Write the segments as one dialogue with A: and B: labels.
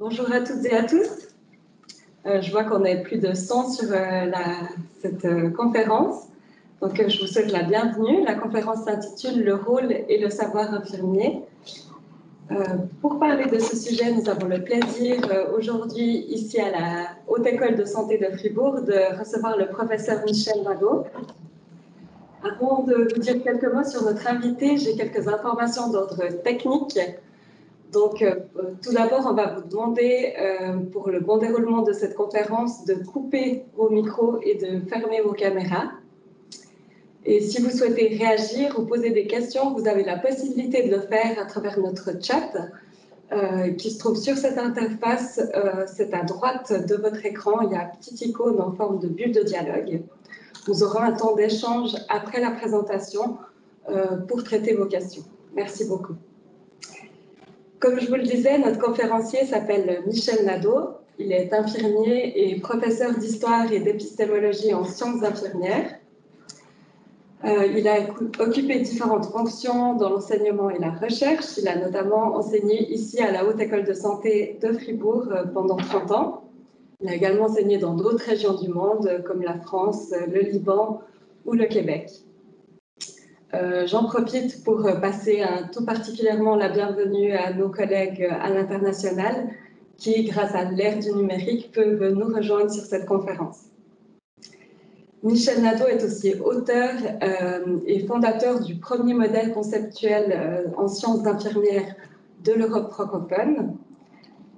A: Bonjour à toutes et à tous. Je vois qu'on est plus de 100 sur cette conférence. Donc, je vous souhaite la bienvenue. La conférence s'intitule « Le rôle et le savoir infirmier ». Pour parler de ce sujet, nous avons le plaisir aujourd'hui, ici à la Haute École de Santé de Fribourg, de recevoir le professeur Michel Nadeau. Avant de vous dire quelques mots sur notre invité, j'ai quelques informations d'ordre technique. Donc, tout d'abord, on va vous demander, pour le bon déroulement de cette conférence, de couper vos micros et de fermer vos caméras. Et si vous souhaitez réagir ou poser des questions, vous avez la possibilité de le faire à travers notre chat qui se trouve sur cette interface. C'est à droite de votre écran. Il y a un petit icône en forme de bulle de dialogue. Nous aurons un temps d'échange après la présentation pour traiter vos questions. Merci beaucoup. Comme je vous le disais, notre conférencier s'appelle Michel Nadeau. Il est infirmier et professeur d'histoire et d'épistémologie en sciences infirmières. Il a occupé différentes fonctions dans l'enseignement et la recherche. Il a notamment enseigné ici à la Haute École de Santé de Fribourg pendant 30 ans. Il a également enseigné dans d'autres régions du monde comme la France, le Liban ou le Québec. J'en profite pour passer tout particulièrement la bienvenue à nos collègues à l'international qui, grâce à l'ère du numérique, peuvent nous rejoindre sur cette conférence. Michel Nadeau est aussi auteur et fondateur du premier modèle conceptuel en sciences infirmières de l'Europe francophone.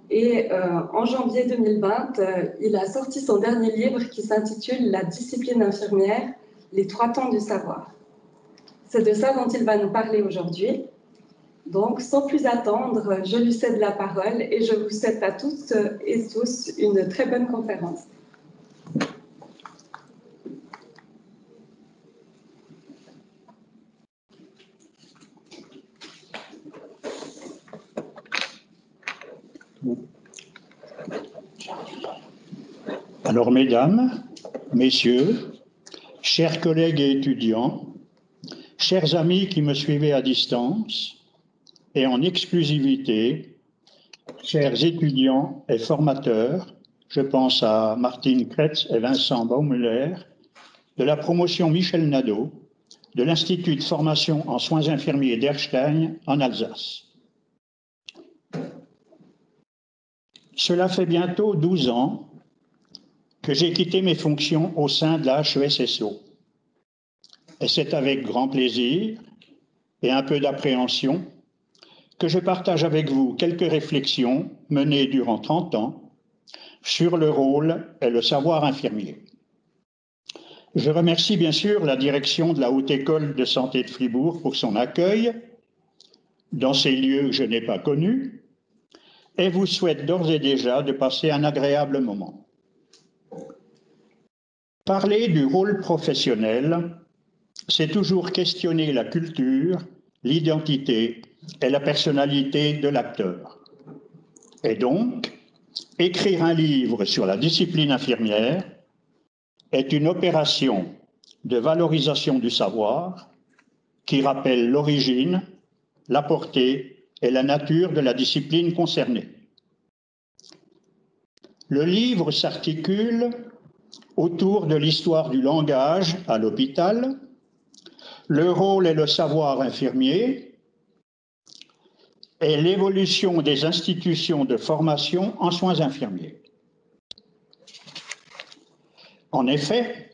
A: Et en janvier 2020, il a sorti son dernier livre qui s'intitule « La discipline infirmière, les 3 temps du savoir ». C'est de ça dont il va nous parler aujourd'hui. Donc, sans plus attendre, je lui cède la parole et je vous souhaite à toutes et tous une très bonne conférence.
B: Alors, mesdames, messieurs, chers collègues et étudiants, chers amis qui me suivez à distance et en exclusivité, chers étudiants et formateurs, je pense à Martine Kretz et Vincent Baumüller, de la promotion Michel Nadeau, de l'Institut de formation en soins infirmiers d'Erstein en Alsace. Cela fait bientôt 12 ans que j'ai quitté mes fonctions au sein de la HESSO. Et c'est avec grand plaisir et un peu d'appréhension que je partage avec vous quelques réflexions menées durant 30 ans sur le rôle et le savoir infirmier. Je remercie bien sûr la direction de la Haute École de Santé de Fribourg pour son accueil dans ces lieux que je n'ai pas connus et vous souhaite d'ores et déjà de passer un agréable moment. Parler du rôle professionnel, c'est toujours questionner la culture, l'identité et la personnalité de l'acteur. Et donc, écrire un livre sur la discipline infirmière est une opération de valorisation du savoir qui rappelle l'origine, la portée et la nature de la discipline concernée. Le livre s'articule autour de l'histoire du langage à l'hôpital, le rôle et le savoir infirmier et l'évolution des institutions de formation en soins infirmiers. En effet,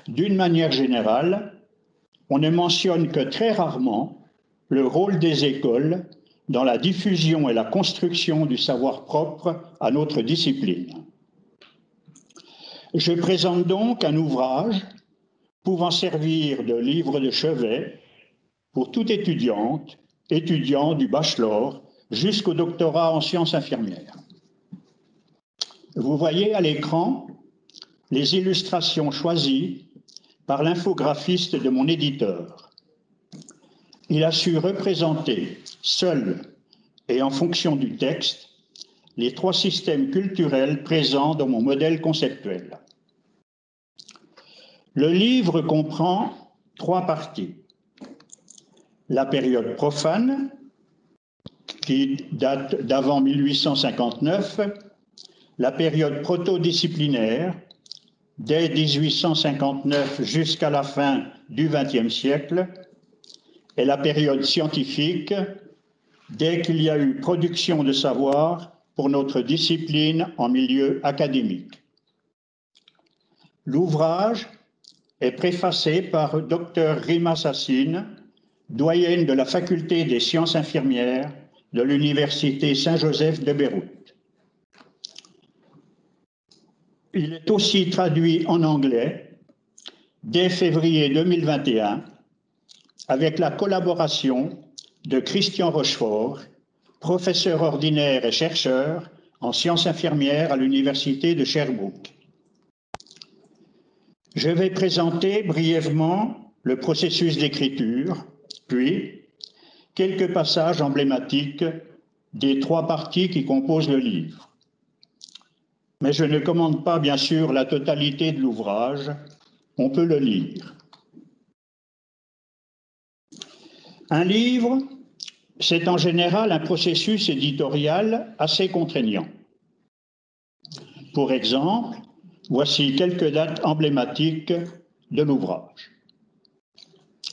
B: d'une manière générale, on ne mentionne que très rarement le rôle des écoles dans la diffusion et la construction du savoir propre à notre discipline. Je présente donc un ouvrage pouvant servir de livre de chevet pour toute étudiante, étudiant du bachelor jusqu'au doctorat en sciences infirmières. Vous voyez à l'écran les illustrations choisies par l'infographiste de mon éditeur. Il a su représenter seul et en fonction du texte les 3 systèmes culturels présents dans mon modèle conceptuel. Le livre comprend 3 parties. La période profane, qui date d'avant 1859, la période proto-disciplinaire, dès 1859 jusqu'à la fin du XXe siècle, et la période scientifique, dès qu'il y a eu production de savoir pour notre discipline en milieu académique. L'ouvrage est préfacé par Dr Rima Sassine, doyenne de la faculté des sciences infirmières de l'Université Saint-Joseph de Beyrouth. Il est aussi traduit en anglais dès février 2021 avec la collaboration de Christian Rochefort, professeur ordinaire et chercheur en sciences infirmières à l'Université de Sherbrooke. Je vais présenter brièvement le processus d'écriture, puis quelques passages emblématiques des 3 parties qui composent le livre. Mais je ne commande pas, bien sûr, la totalité de l'ouvrage. On peut le lire. Un livre, c'est en général un processus éditorial assez contraignant. Pour exemple, voici quelques dates emblématiques de l'ouvrage.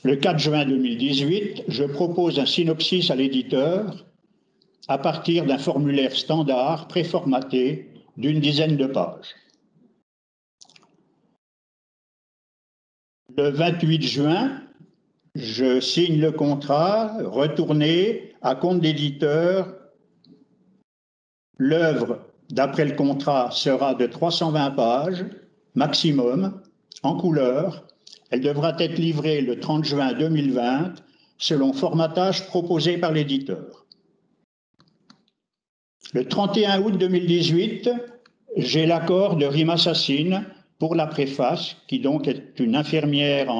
B: Le 4 juin 2018, je propose un synopsis à l'éditeur à partir d'un formulaire standard préformaté d'une dizaine de pages. Le 28 juin, je signe le contrat, retourné à compte d'éditeur. L'œuvre, d'après le contrat, sera de 320 pages, maximum, en couleur. Elle devra être livrée le 30 juin 2020, selon formatage proposé par l'éditeur. Le 31 août 2018, j'ai l'accord de Rima Sassine pour la préface, qui donc est une infirmière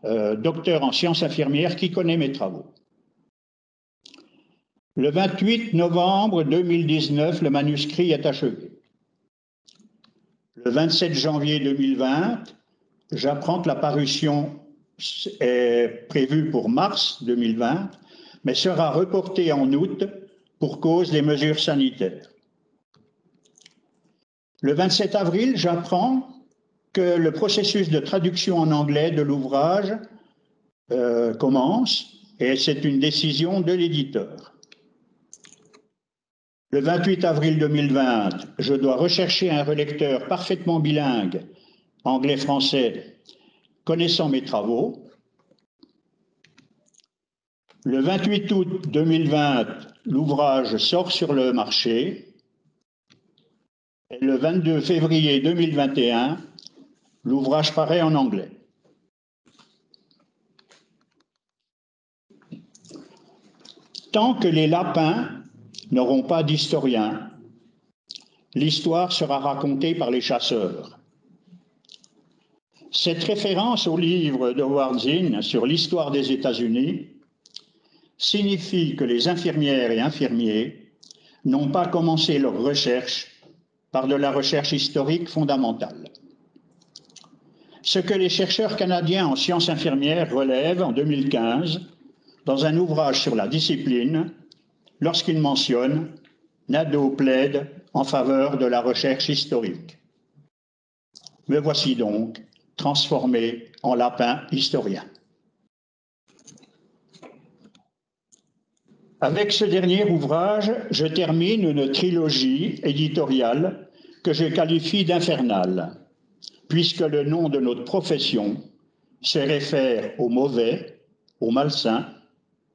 B: docteur en sciences infirmières qui connaît mes travaux. Le 28 novembre 2019, le manuscrit est achevé. Le 27 janvier 2020, j'apprends que la parution est prévue pour mars 2020, mais sera reportée en août pour cause des mesures sanitaires. Le 27 avril, j'apprends que le processus de traduction en anglais de l'ouvrage commence, et c'est une décision de l'éditeur. Le 28 avril 2020, je dois rechercher un relecteur parfaitement bilingue, anglais-français, connaissant mes travaux. Le 28 août 2020, l'ouvrage sort sur le marché. Et le 22 février 2021, l'ouvrage paraît en anglais. Tant que les lapins n'auront pas d'historien, l'histoire sera racontée par les chasseurs. Cette référence au livre de Howard Zinn sur l'histoire des États-Unis signifie que les infirmières et infirmiers n'ont pas commencé leur recherche par de la recherche historique fondamentale. Ce que les chercheurs canadiens en sciences infirmières relèvent en 2015 dans un ouvrage sur la discipline, lorsqu'ils mentionnent « Nadeau plaide en faveur de la recherche historique ». Me voici donc transformé en lapin historien. Avec ce dernier ouvrage, je termine une trilogie éditoriale que je qualifie d'infernale, puisque le nom de notre profession se réfère au mauvais, au malsain,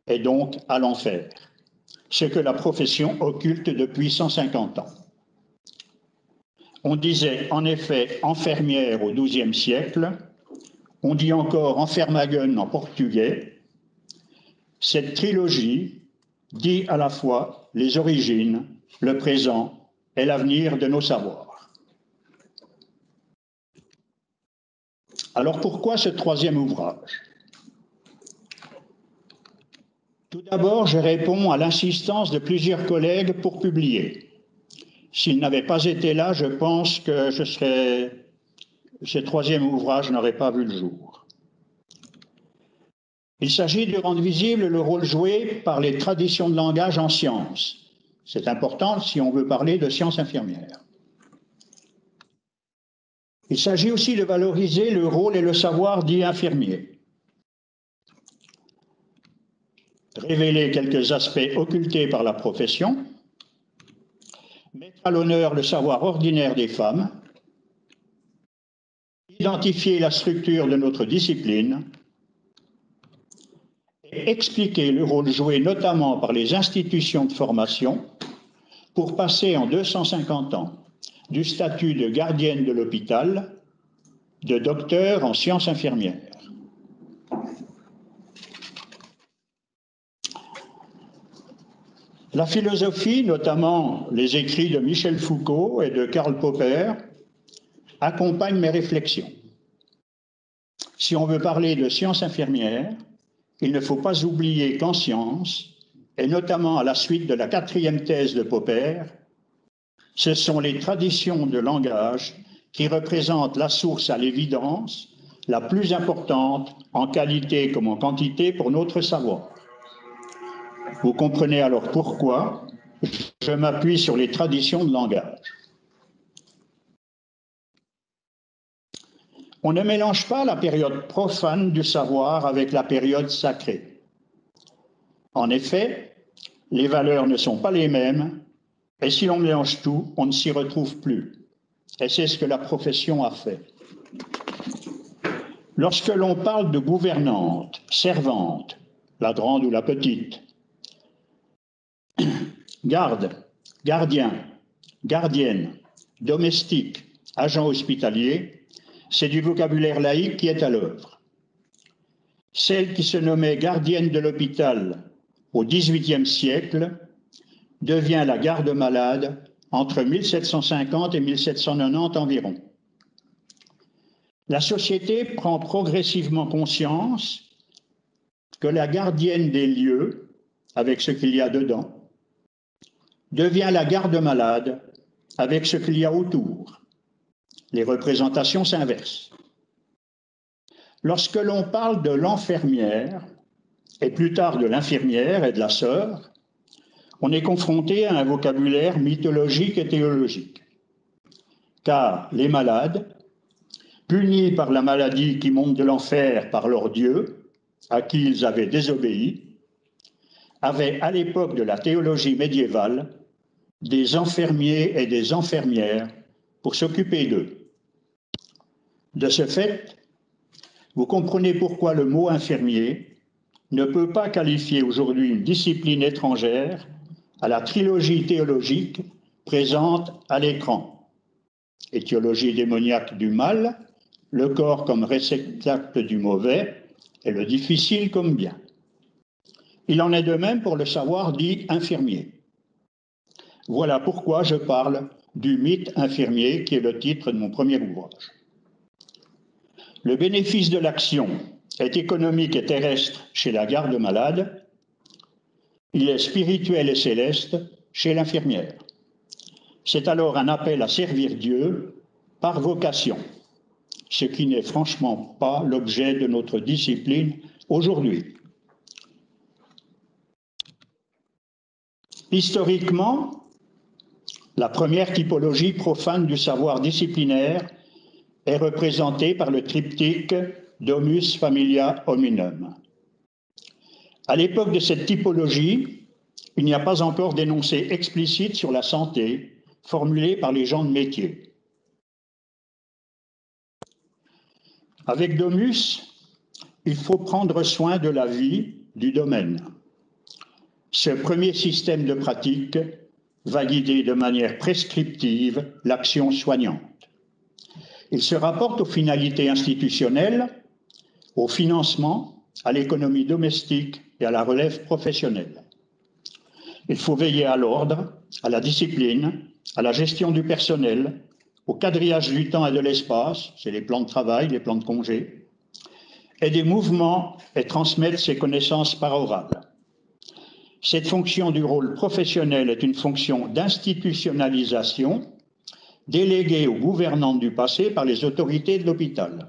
B: et donc à l'enfer, ce que la profession occulte depuis 150 ans. On disait en effet enfermière au XIIe siècle, on dit encore enfermagen en portugais. Cette trilogie dit à la fois les origines, le présent et l'avenir de nos savoirs. Alors pourquoi ce troisième ouvrage ? Tout d'abord, je réponds à l'insistance de plusieurs collègues pour publier. S'ils n'avaient pas été là, je pense que ce troisième ouvrage n'aurait pas vu le jour. Il s'agit de rendre visible le rôle joué par les traditions de langage en sciences. C'est important si on veut parler de sciences infirmières. Il s'agit aussi de valoriser le rôle et le savoir dit infirmier. Révéler quelques aspects occultés par la profession, mettre à l'honneur le savoir ordinaire des femmes, identifier la structure de notre discipline, et expliquer le rôle joué notamment par les institutions de formation pour passer en 250 ans du statut de gardienne de l'hôpital, de docteur en sciences infirmières. La philosophie, notamment les écrits de Michel Foucault et de Karl Popper, accompagne mes réflexions. Si on veut parler de sciences infirmières, il ne faut pas oublier qu'en sciences, et notamment à la suite de la 4e thèse de Popper, ce sont les traditions de langage qui représentent la source à l'évidence la plus importante en qualité comme en quantité pour notre savoir. Vous comprenez alors pourquoi je m'appuie sur les traditions de langage. On ne mélange pas la période profane du savoir avec la période sacrée. En effet, les valeurs ne sont pas les mêmes, et si l'on mélange tout, on ne s'y retrouve plus. Et c'est ce que la profession a fait. Lorsque l'on parle de gouvernante, servante, la grande ou la petite, garde, gardien, gardienne, domestique, agent hospitalier, c'est du vocabulaire laïque qui est à l'œuvre. Celle qui se nommait gardienne de l'hôpital au XVIIIe siècle devient la garde-malade entre 1750 et 1790 environ. La société prend progressivement conscience que la gardienne des lieux, avec ce qu'il y a dedans, devient la garde-malade avec ce qu'il y a autour. Les représentations s'inversent. Lorsque l'on parle de l'enfermière, et plus tard de l'infirmière et de la sœur, on est confronté à un vocabulaire mythologique et théologique. Car les malades, punis par la maladie qui monte de l'enfer par leur Dieu, à qui ils avaient désobéi, avaient à l'époque de la théologie médiévale des enfermiers et des enfermières pour s'occuper d'eux. De ce fait, vous comprenez pourquoi le mot infirmier ne peut pas qualifier aujourd'hui une discipline étrangère à la trilogie théologique présente à l'écran. Étiologie démoniaque du mal, le corps comme réceptacle du mauvais et le difficile comme bien. Il en est de même pour le savoir dit infirmier. Voilà pourquoi je parle du mythe infirmier qui est le titre de mon premier ouvrage. Le bénéfice de l'action est économique et terrestre chez la garde-malade, il est spirituel et céleste chez l'infirmière. C'est alors un appel à servir Dieu par vocation, ce qui n'est franchement pas l'objet de notre discipline aujourd'hui. Historiquement, la première typologie profane du savoir disciplinaire est représentée par le triptyque Domus Familia Hominum. À l'époque de cette typologie, il n'y a pas encore d'énoncé explicite sur la santé formulé par les gens de métier. Avec Domus, il faut prendre soin de la vie du domaine. Ce premier système de pratique va guider de manière prescriptive l'action soignante. Il se rapporte aux finalités institutionnelles, au financement, à l'économie domestique et à la relève professionnelle. Il faut veiller à l'ordre, à la discipline, à la gestion du personnel, au quadrillage du temps et de l'espace, c'est les plans de travail, les plans de congé, et des mouvements et transmettre ses connaissances par oral. Cette fonction du rôle professionnel est une fonction d'institutionnalisation déléguée aux gouvernantes du passé par les autorités de l'hôpital.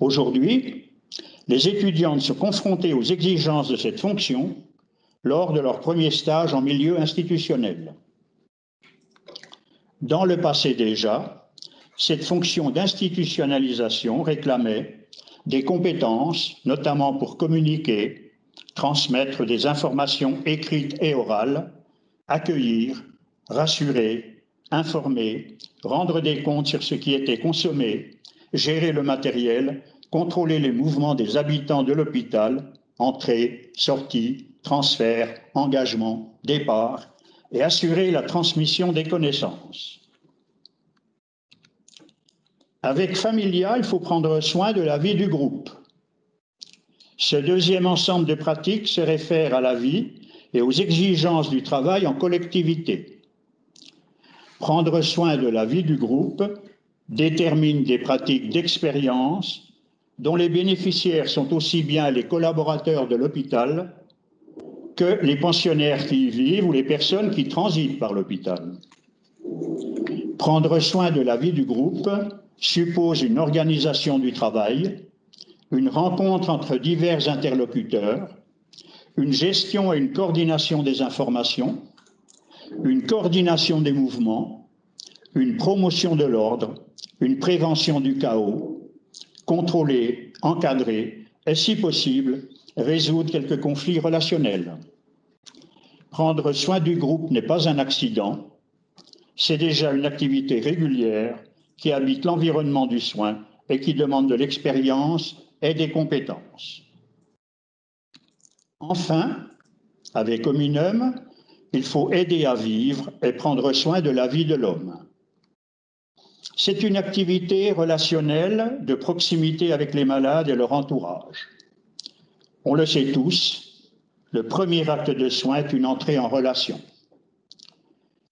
B: Aujourd'hui, les étudiantes sont confrontées aux exigences de cette fonction lors de leur premier stage en milieu institutionnel. Dans le passé déjà, cette fonction d'institutionnalisation réclamait des compétences, notamment pour communiquer, transmettre des informations écrites et orales, accueillir, rassurer, informer, rendre des comptes sur ce qui était consommé, gérer le matériel, contrôler les mouvements des habitants de l'hôpital, entrée, sortie, transfert, engagement, départ, et assurer la transmission des connaissances. Avec Familia, il faut prendre soin de la vie du groupe. Ce deuxième ensemble de pratiques se réfère à la vie et aux exigences du travail en collectivité. Prendre soin de la vie du groupe détermine des pratiques d'expérience dont les bénéficiaires sont aussi bien les collaborateurs de l'hôpital que les pensionnaires qui y vivent ou les personnes qui transitent par l'hôpital. Prendre soin de la vie du groupe suppose une organisation du travail, une rencontre entre divers interlocuteurs, une gestion et une coordination des informations, une coordination des mouvements, une promotion de l'ordre, une prévention du chaos, contrôler, encadrer et, si possible, résoudre quelques conflits relationnels. Prendre soin du groupe n'est pas un accident, c'est déjà une activité régulière qui habite l'environnement du soin et qui demande de l'expérience et des compétences. Enfin, avec Hominum, il faut aider à vivre et prendre soin de la vie de l'homme. C'est une activité relationnelle de proximité avec les malades et leur entourage. On le sait tous, le premier acte de soin est une entrée en relation.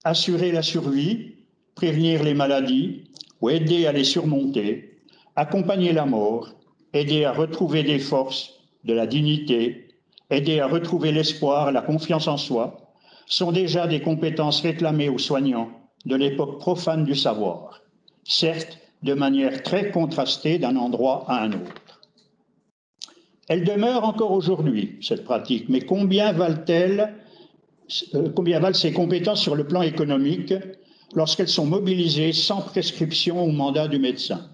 B: Assurer la survie, prévenir les maladies ou aider à les surmonter, accompagner la mort, aider à retrouver des forces, de la dignité, aider à retrouver l'espoir, la confiance en soi, sont déjà des compétences réclamées aux soignants de l'époque profane du savoir, certes de manière très contrastée d'un endroit à un autre. Elle demeure encore aujourd'hui, cette pratique, mais combien valent ces compétences sur le plan économique lorsqu'elles sont mobilisées sans prescription ou mandat du médecin?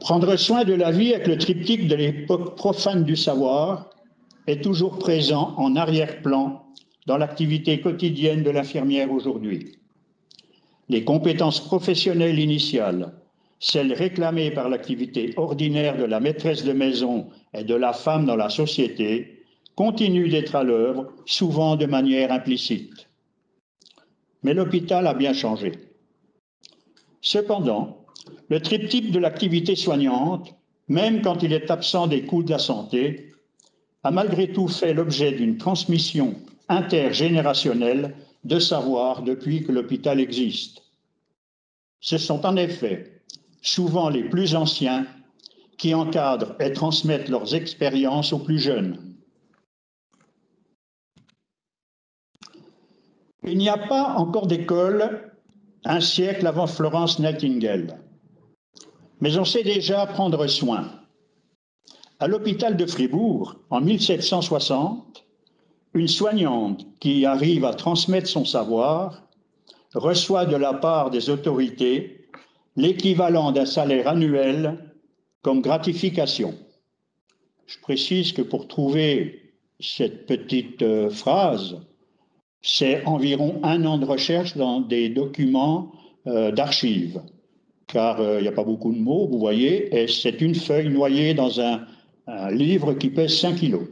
B: Prendre soin de la vie avec le triptyque de l'époque profane du savoir est toujours présent en arrière-plan dans l'activité quotidienne de l'infirmière aujourd'hui. Les compétences professionnelles initiales, celles réclamées par l'activité ordinaire de la maîtresse de maison et de la femme dans la société, continuent d'être à l'œuvre, souvent de manière implicite. Mais l'hôpital a bien changé. Cependant, le triptyque de l'activité soignante, même quand il est absent des coûts de la santé, a malgré tout fait l'objet d'une transmission intergénérationnelle de savoir depuis que l'hôpital existe. Ce sont en effet souvent les plus anciens qui encadrent et transmettent leurs expériences aux plus jeunes. Il n'y a pas encore d'école un siècle avant Florence Nightingale, mais on sait déjà prendre soin. À l'hôpital de Fribourg, en 1760, une soignante qui arrive à transmettre son savoir reçoit de la part des autorités l'équivalent d'un salaire annuel comme gratification. Je précise que pour trouver cette petite phrase, c'est environ 1 an de recherche dans des documents d'archives, car il n'y a pas beaucoup de mots, vous voyez, et c'est une feuille noyée dans un livre qui pèse 5 kilos.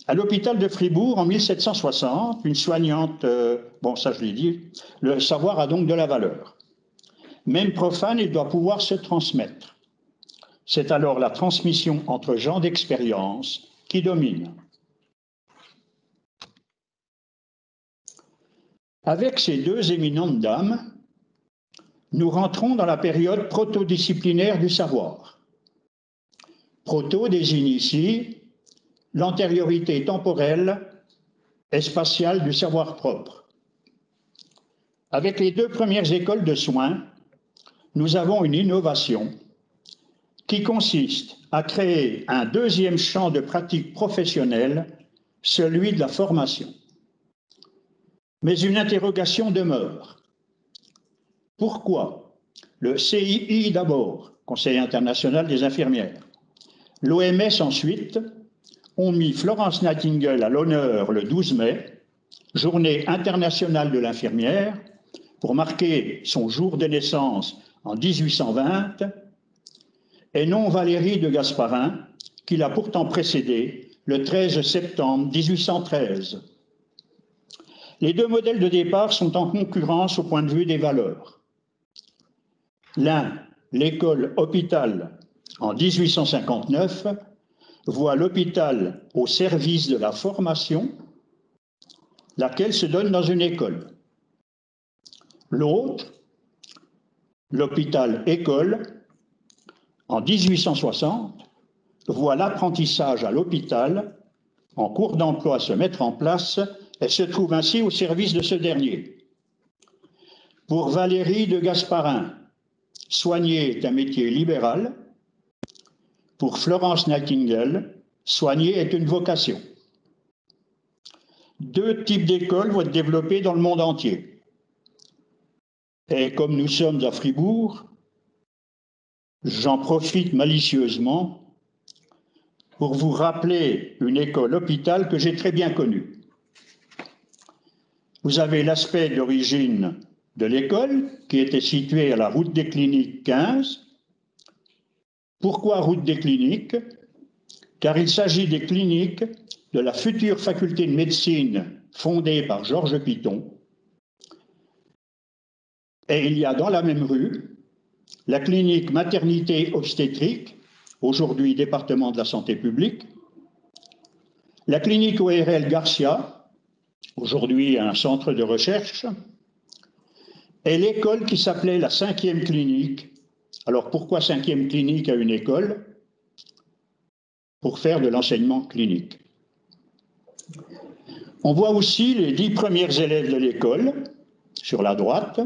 B: À l'hôpital de Fribourg, en 1760, une soignante, bon ça je l'ai dit, le savoir a donc de la valeur. Même profane, il doit pouvoir se transmettre. C'est alors la transmission entre gens d'expérience qui domine. Avec ces deux éminentes dames, nous rentrons dans la période protodisciplinaire du savoir. Proto désigne ici l'antériorité temporelle et spatiale du savoir propre. Avec les 2 premières écoles de soins, nous avons une innovation qui consiste à créer un deuxième champ de pratique professionnelle, celui de la formation. Mais une interrogation demeure. Pourquoi le CII d'abord, Conseil international des infirmières, l'OMS ensuite, ont mis Florence Nightingale à l'honneur le 12 mai, journée internationale de l'infirmière, pour marquer son jour de naissance en 1820, et non Valérie de Gasparin, qui l'a pourtant précédée le 13 septembre 1813. Les deux modèles de départ sont en concurrence au point de vue des valeurs. L'un, l'école-hôpital, en 1859, voit l'hôpital au service de la formation, laquelle se donne dans une école. L'autre, l'hôpital-école, en 1860, voit l'apprentissage à l'hôpital en cours d'emploi se mettre en place et se trouve ainsi au service de ce dernier. Pour Valérie de Gasparin, soigner est un métier libéral. Pour Florence Nightingale, soigner est une vocation. Deux types d'écoles vont être développés dans le monde entier. Et comme nous sommes à Fribourg, j'en profite malicieusement pour vous rappeler une école-hôpital que j'ai très bien connue. Vous avez l'aspect d'origine de l'école, qui était située à la route des Cliniques 15. Pourquoi route des Cliniques? Car il s'agit des cliniques de la future faculté de médecine fondée par Georges Piton. Et il y a dans la même rue la clinique maternité-obstétrique, aujourd'hui département de la santé publique, la clinique ORL Garcia, aujourd'hui un centre de recherche, et l'école qui s'appelait la 5e clinique. Alors pourquoi 5e clinique à une école? Pour faire de l'enseignement clinique. On voit aussi les 10 premiers élèves de l'école, sur la droite,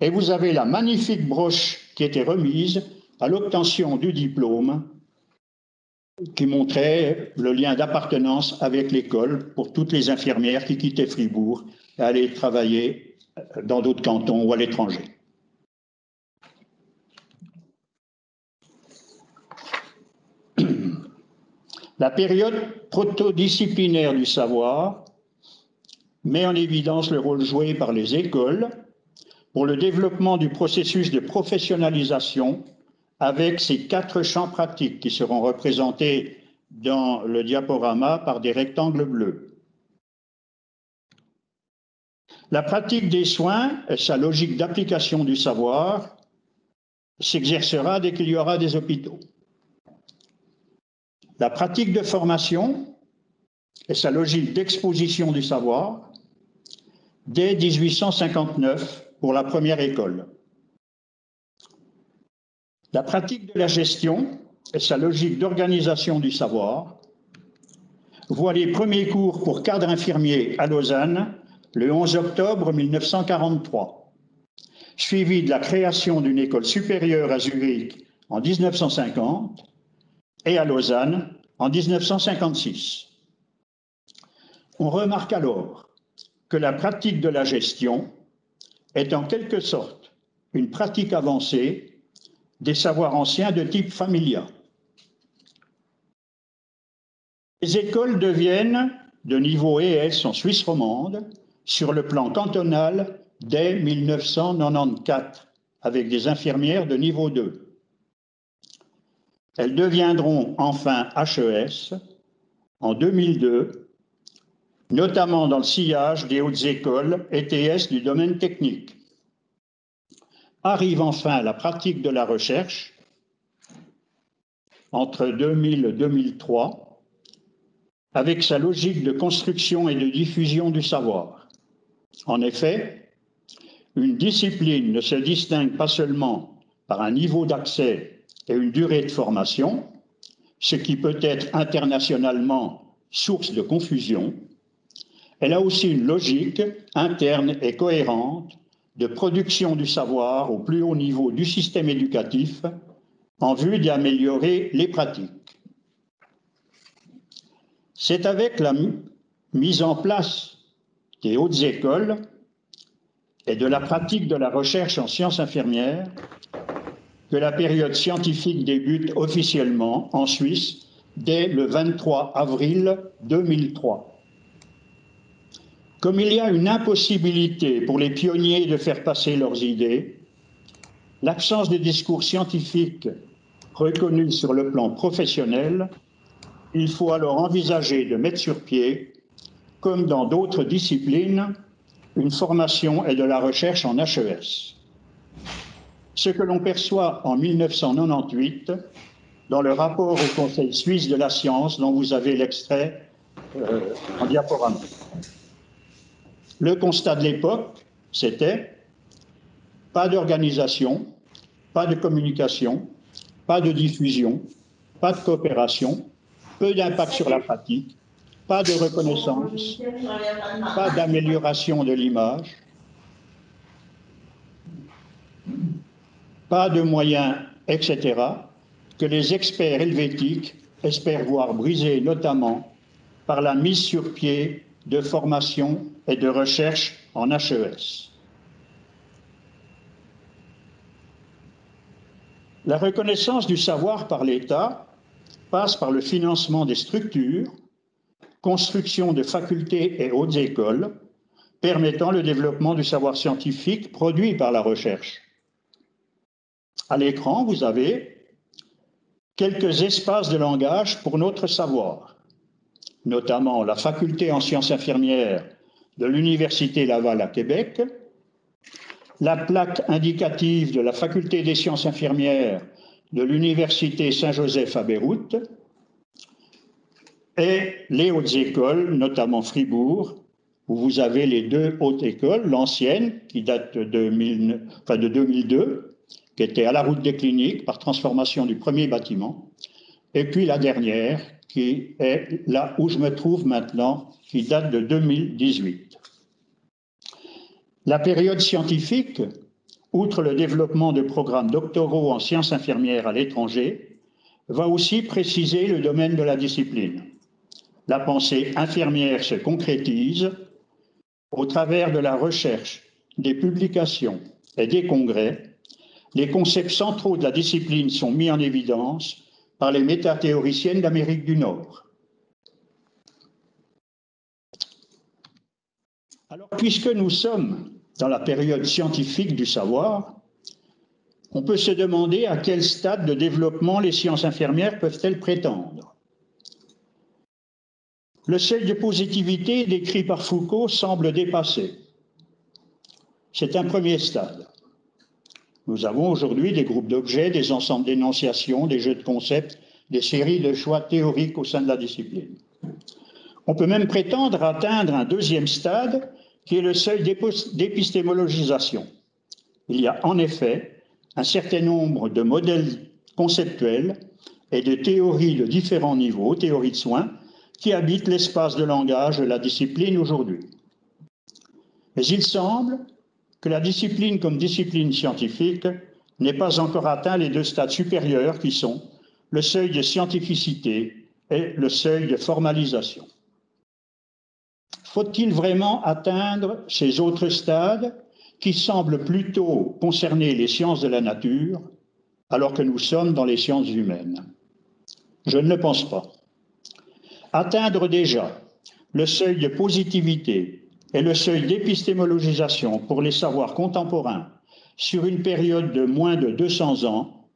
B: et vous avez la magnifique broche qui était remise à l'obtention du diplôme, qui montrait le lien d'appartenance avec l'école pour toutes les infirmières qui quittaient Fribourg et allaient travailler dans d'autres cantons ou à l'étranger. La période protodisciplinaire du savoir met en évidence le rôle joué par les écoles pour le développement du processus de professionnalisation avec ces 4 champs pratiques qui seront représentés dans le diaporama par des rectangles bleus. La pratique des soins et sa logique d'application du savoir s'exercera dès qu'il y aura des hôpitaux. La pratique de formation et sa logique d'exposition du savoir dès 1859 pour la première école. La pratique de la gestion et sa logique d'organisation du savoir voit les premiers cours pour cadres infirmiers à Lausanne le 11 octobre 1943, suivi de la création d'une école supérieure à Zurich en 1950 et à Lausanne en 1956. On remarque alors que la pratique de la gestion est en quelque sorte une pratique avancée des savoirs anciens de type familial. Les écoles deviennent de niveau ES en Suisse romande sur le plan cantonal dès 1994 avec des infirmières de niveau 2. Elles deviendront enfin HES en 2002, notamment dans le sillage des hautes écoles ETS du domaine technique. Arrive enfin la pratique de la recherche entre 2000 et 2003 avec sa logique de construction et de diffusion du savoir. En effet, une discipline ne se distingue pas seulement par un niveau d'accès et une durée de formation, ce qui peut être internationalement source de confusion. Elle a aussi une logique interne et cohérente de production du savoir au plus haut niveau du système éducatif en vue d'améliorer les pratiques. C'est avec la mise en place des hautes écoles et de la pratique de la recherche en sciences infirmières que la période scientifique débute officiellement en Suisse dès le 23 avril 2003. Comme il y a une impossibilité pour les pionniers de faire passer leurs idées, l'absence de discours scientifique reconnu sur le plan professionnel, il faut alors envisager de mettre sur pied, comme dans d'autres disciplines, une formation et de la recherche en HES. Ce que l'on perçoit en 1998 dans le rapport au Conseil suisse de la science dont vous avez l'extrait en diaporama. Le constat de l'époque, c'était pas d'organisation, pas de communication, pas de diffusion, pas de coopération, peu d'impact sur la pratique, pas de reconnaissance, pas d'amélioration de l'image, pas de moyens, etc., que les experts helvétiques espèrent voir brisés notamment par la mise sur pied de formation et de recherche en HES. La reconnaissance du savoir par l'État passe par le financement des structures, construction de facultés et hautes écoles, permettant le développement du savoir scientifique produit par la recherche. À l'écran, vous avez quelques espaces de langage pour notre savoir, notamment la faculté en sciences infirmières de l'Université Laval à Québec, la plaque indicative de la faculté des sciences infirmières de l'Université Saint-Joseph à Beyrouth, et les hautes écoles, notamment Fribourg, où vous avez les deux hautes écoles, l'ancienne, qui date de 2002, qui était à la route des cliniques par transformation du premier bâtiment, et puis la dernière, qui est là où je me trouve maintenant, qui date de 2018. La période scientifique, outre le développement de programmes doctoraux en sciences infirmières à l'étranger, va aussi préciser le domaine de la discipline. La pensée infirmière se concrétise au travers de la recherche, des publications et des congrès. Les concepts centraux de la discipline sont mis en évidence par les métathéoriciennes d'Amérique du Nord. Alors, puisque nous sommes dans la période scientifique du savoir, on peut se demander à quel stade de développement les sciences infirmières peuvent-elles prétendre. Le seuil de positivité décrit par Foucault semble dépassé. C'est un premier stade. Nous avons aujourd'hui des groupes d'objets, des ensembles d'énonciations, des jeux de concepts, des séries de choix théoriques au sein de la discipline. On peut même prétendre atteindre un deuxième stade qui est le seuil d'épistémologisation. Il y a en effet un certain nombre de modèles conceptuels et de théories de différents niveaux, théories de soins, qui habitent l'espace de langage de la discipline aujourd'hui. Mais il semble que la discipline comme discipline scientifique n'ait pas encore atteint les deux stades supérieurs qui sont le seuil de scientificité et le seuil de formalisation. Faut-il vraiment atteindre ces autres stades qui semblent plutôt concerner les sciences de la nature alors que nous sommes dans les sciences humaines? Je ne le pense pas. Atteindre déjà le seuil de positivité et le seuil d'épistémologisation pour les savoirs contemporains sur une période de moins de 200 ans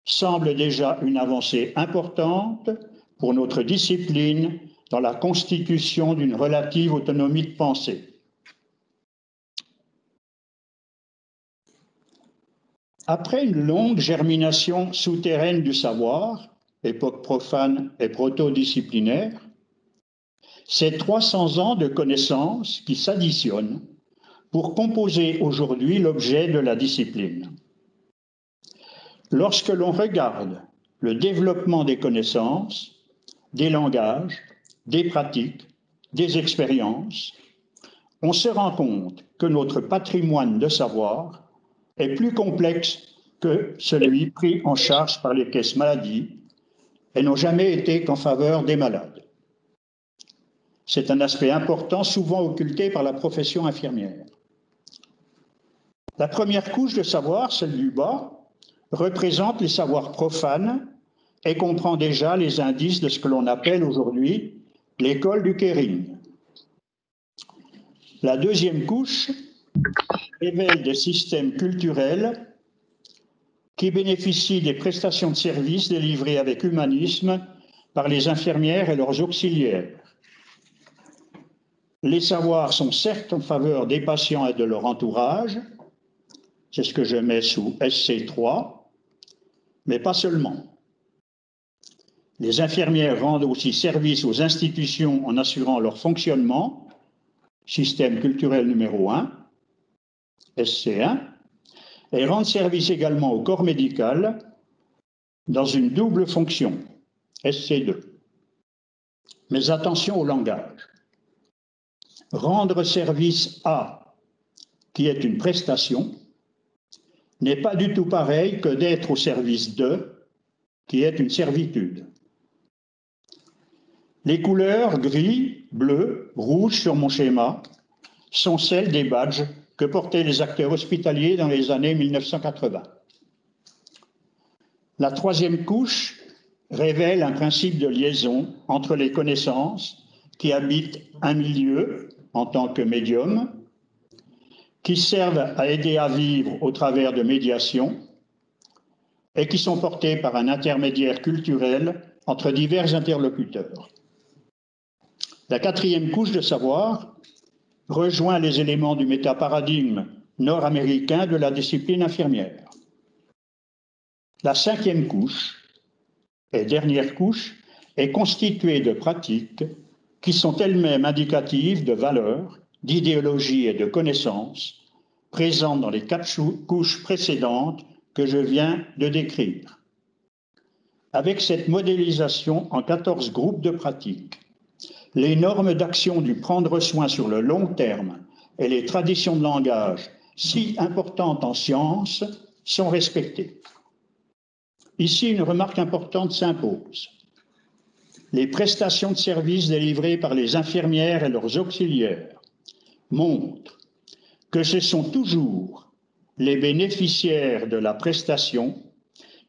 B: semble déjà une avancée importante pour notre discipline dans la constitution d'une relative autonomie de pensée. Après une longue germination souterraine du savoir, époque profane et proto-disciplinaire, c'est 300 ans de connaissances qui s'additionnent pour composer aujourd'hui l'objet de la discipline. Lorsque l'on regarde le développement des connaissances, des langages, des pratiques, des expériences, on se rend compte que notre patrimoine de savoir est plus complexe que celui pris en charge par les caisses maladie et n'ont jamais été qu'en faveur des malades. C'est un aspect important, souvent occulté par la profession infirmière. La première couche de savoir, celle du bas, représente les savoirs profanes et comprend déjà les indices de ce que l'on appelle aujourd'hui l'école du caring. La deuxième couche révèle des systèmes culturels qui bénéficient des prestations de services délivrées avec humanisme par les infirmières et leurs auxiliaires. Les savoirs sont certes en faveur des patients et de leur entourage, c'est ce que je mets sous SC3, mais pas seulement. Les infirmières rendent aussi service aux institutions en assurant leur fonctionnement, système culturel numéro 1, SC1, et rendent service également au corps médical dans une double fonction, SC2. Mais attention au langage. Rendre service à, qui est une prestation, n'est pas du tout pareil que d'être au service de, qui est une servitude. Les couleurs gris, bleu, rouge sur mon schéma sont celles des badges que portaient les acteurs hospitaliers dans les années 1980. La troisième couche révèle un principe de liaison entre les connaissances qui habitent un milieu en tant que médium, qui servent à aider à vivre au travers de médiations et qui sont portés par un intermédiaire culturel entre divers interlocuteurs. La quatrième couche de savoir rejoint les éléments du métaparadigme nord-américain de la discipline infirmière. La cinquième couche, et dernière couche, est constituée de pratiques qui sont elles-mêmes indicatives de valeurs, d'idéologie et de connaissances présentes dans les quatre couches précédentes que je viens de décrire. Avec cette modélisation en 14 groupes de pratiques, les normes d'action du prendre soin sur le long terme et les traditions de langage si importantes en sciences sont respectées. Ici, une remarque importante s'impose. Les prestations de services délivrées par les infirmières et leurs auxiliaires montrent que ce sont toujours les bénéficiaires de la prestation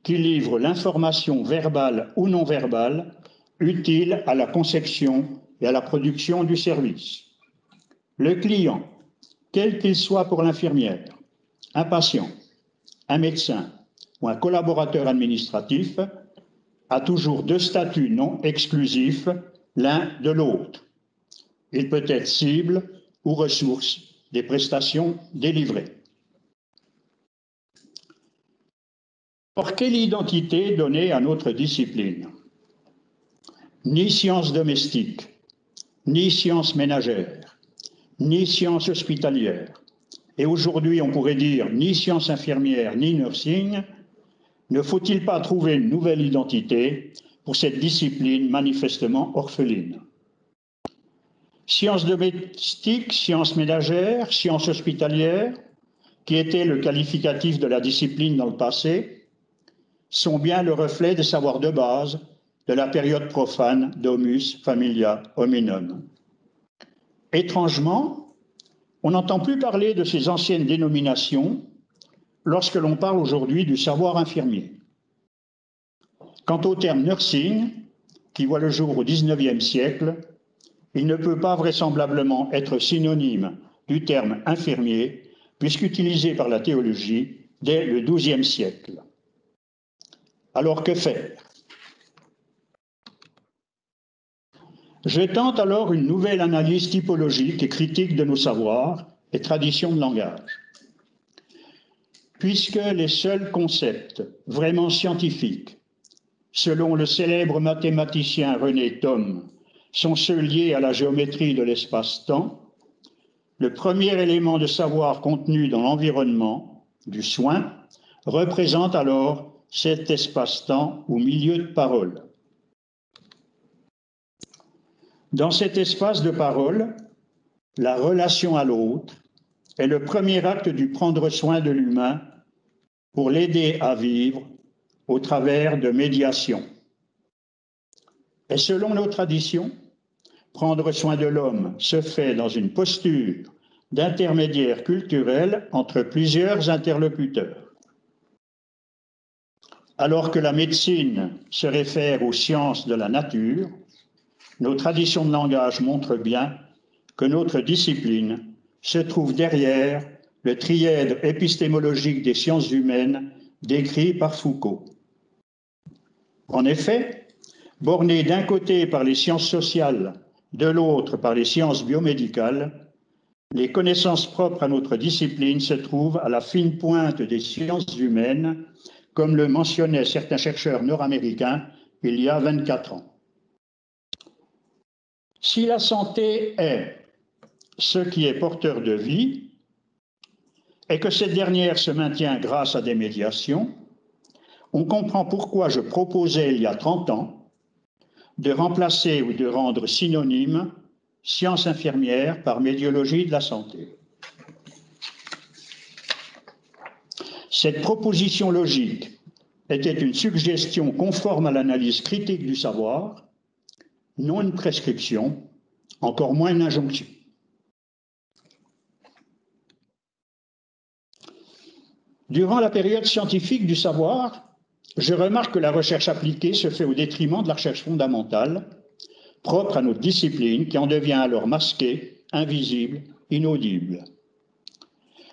B: qui livrent l'information verbale ou non verbale utile à la conception et à la production du service. Le client, quel qu'il soit pour l'infirmière, un patient, un médecin ou un collaborateur administratif, a toujours deux statuts non exclusifs l'un de l'autre. Il peut être cible ou ressource des prestations délivrées. Or, quelle identité donner à notre discipline? Ni sciences domestiques, ni sciences ménagères, ni sciences hospitalières, et aujourd'hui on pourrait dire ni sciences infirmières, ni nursing, ne faut-il pas trouver une nouvelle identité pour cette discipline manifestement orpheline? Sciences domestiques, sciences ménagères, sciences hospitalières, qui était le qualificatif de la discipline dans le passé, sont bien le reflet des savoirs de base de la période profane d'Homus Familia Hominum. Étrangement, on n'entend plus parler de ces anciennes dénominations lorsque l'on parle aujourd'hui du savoir infirmier. Quant au terme nursing, qui voit le jour au XIXe siècle, il ne peut pas vraisemblablement être synonyme du terme infirmier, puisqu'utilisé par la théologie dès le XIIe siècle. Alors que faire? Je tente alors une nouvelle analyse typologique et critique de nos savoirs et traditions de langage. Puisque les seuls concepts vraiment scientifiques, selon le célèbre mathématicien René Thom, sont ceux liés à la géométrie de l'espace-temps, le premier élément de savoir contenu dans l'environnement du soin représente alors cet espace-temps ou milieu de parole. Dans cet espace de parole, la relation à l'autre est le premier acte du prendre soin de l'humain pour l'aider à vivre au travers de médiations. Et selon nos traditions, prendre soin de l'homme se fait dans une posture d'intermédiaire culturel entre plusieurs interlocuteurs. Alors que la médecine se réfère aux sciences de la nature, nos traditions de langage montrent bien que notre discipline se trouve derrière le trièdre épistémologique des sciences humaines décrit par Foucault. En effet, bornés d'un côté par les sciences sociales, de l'autre par les sciences biomédicales, les connaissances propres à notre discipline se trouvent à la fine pointe des sciences humaines, comme le mentionnaient certains chercheurs nord-américains il y a 24 ans. Si la santé est ce qui est porteur de vie, et que cette dernière se maintient grâce à des médiations, on comprend pourquoi je proposais il y a 30 ans de remplacer ou de rendre synonyme science infirmière par médiologie de la santé. Cette proposition logique était une suggestion conforme à l'analyse critique du savoir, non une prescription, encore moins une injonction. Durant la période scientifique du savoir, je remarque que la recherche appliquée se fait au détriment de la recherche fondamentale, propre à notre discipline, qui en devient alors masquée, invisible, inaudible.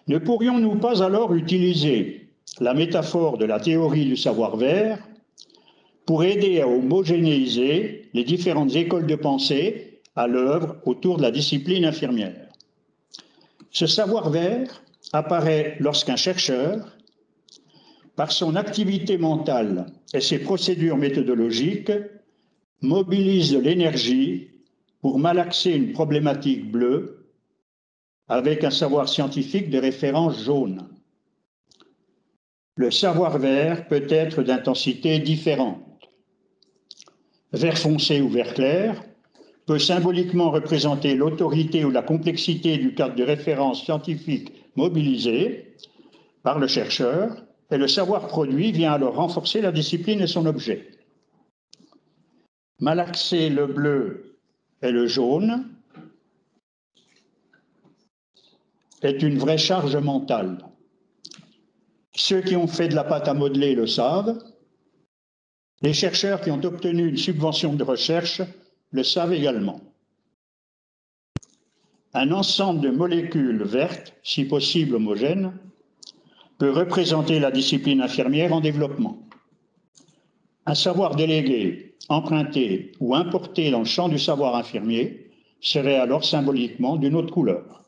B: Ne pourrions-nous pas alors utiliser la métaphore de la théorie du savoir vert pour aider à homogénéiser les différentes écoles de pensée à l'œuvre autour de la discipline infirmière? Ce savoir vert apparaît lorsqu'un chercheur, par son activité mentale et ses procédures méthodologiques, mobilise de l'énergie pour malaxer une problématique bleue avec un savoir scientifique de référence jaune. Le savoir vert peut être d'intensité différente. Vert foncé ou vert clair peut symboliquement représenter l'autorité ou la complexité du cadre de référence scientifique mobilisé par le chercheur, et le savoir produit vient alors renforcer la discipline et son objet. Malaxer le bleu et le jaune est une vraie charge mentale. Ceux qui ont fait de la pâte à modeler le savent. Les chercheurs qui ont obtenu une subvention de recherche le savent également. Un ensemble de molécules vertes, si possible homogènes, peut représenter la discipline infirmière en développement. Un savoir délégué, emprunté ou importé dans le champ du savoir infirmier serait alors symboliquement d'une autre couleur.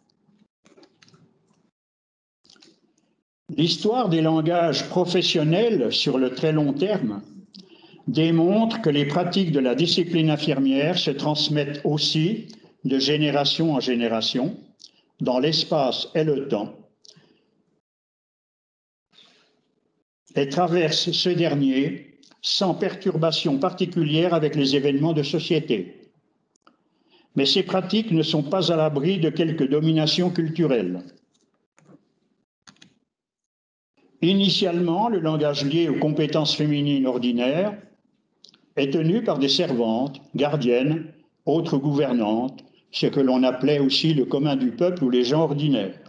B: L'histoire des langages professionnels sur le très long terme démontre que les pratiques de la discipline infirmière se transmettent aussi de génération en génération dans l'espace et le temps, et traverse ce dernier sans perturbation particulière avec les événements de société. Mais ces pratiques ne sont pas à l'abri de quelques dominations culturelles. Initialement, le langage lié aux compétences féminines ordinaires est tenu par des servantes, gardiennes, autres gouvernantes, ce que l'on appelait aussi le commun du peuple ou les gens ordinaires.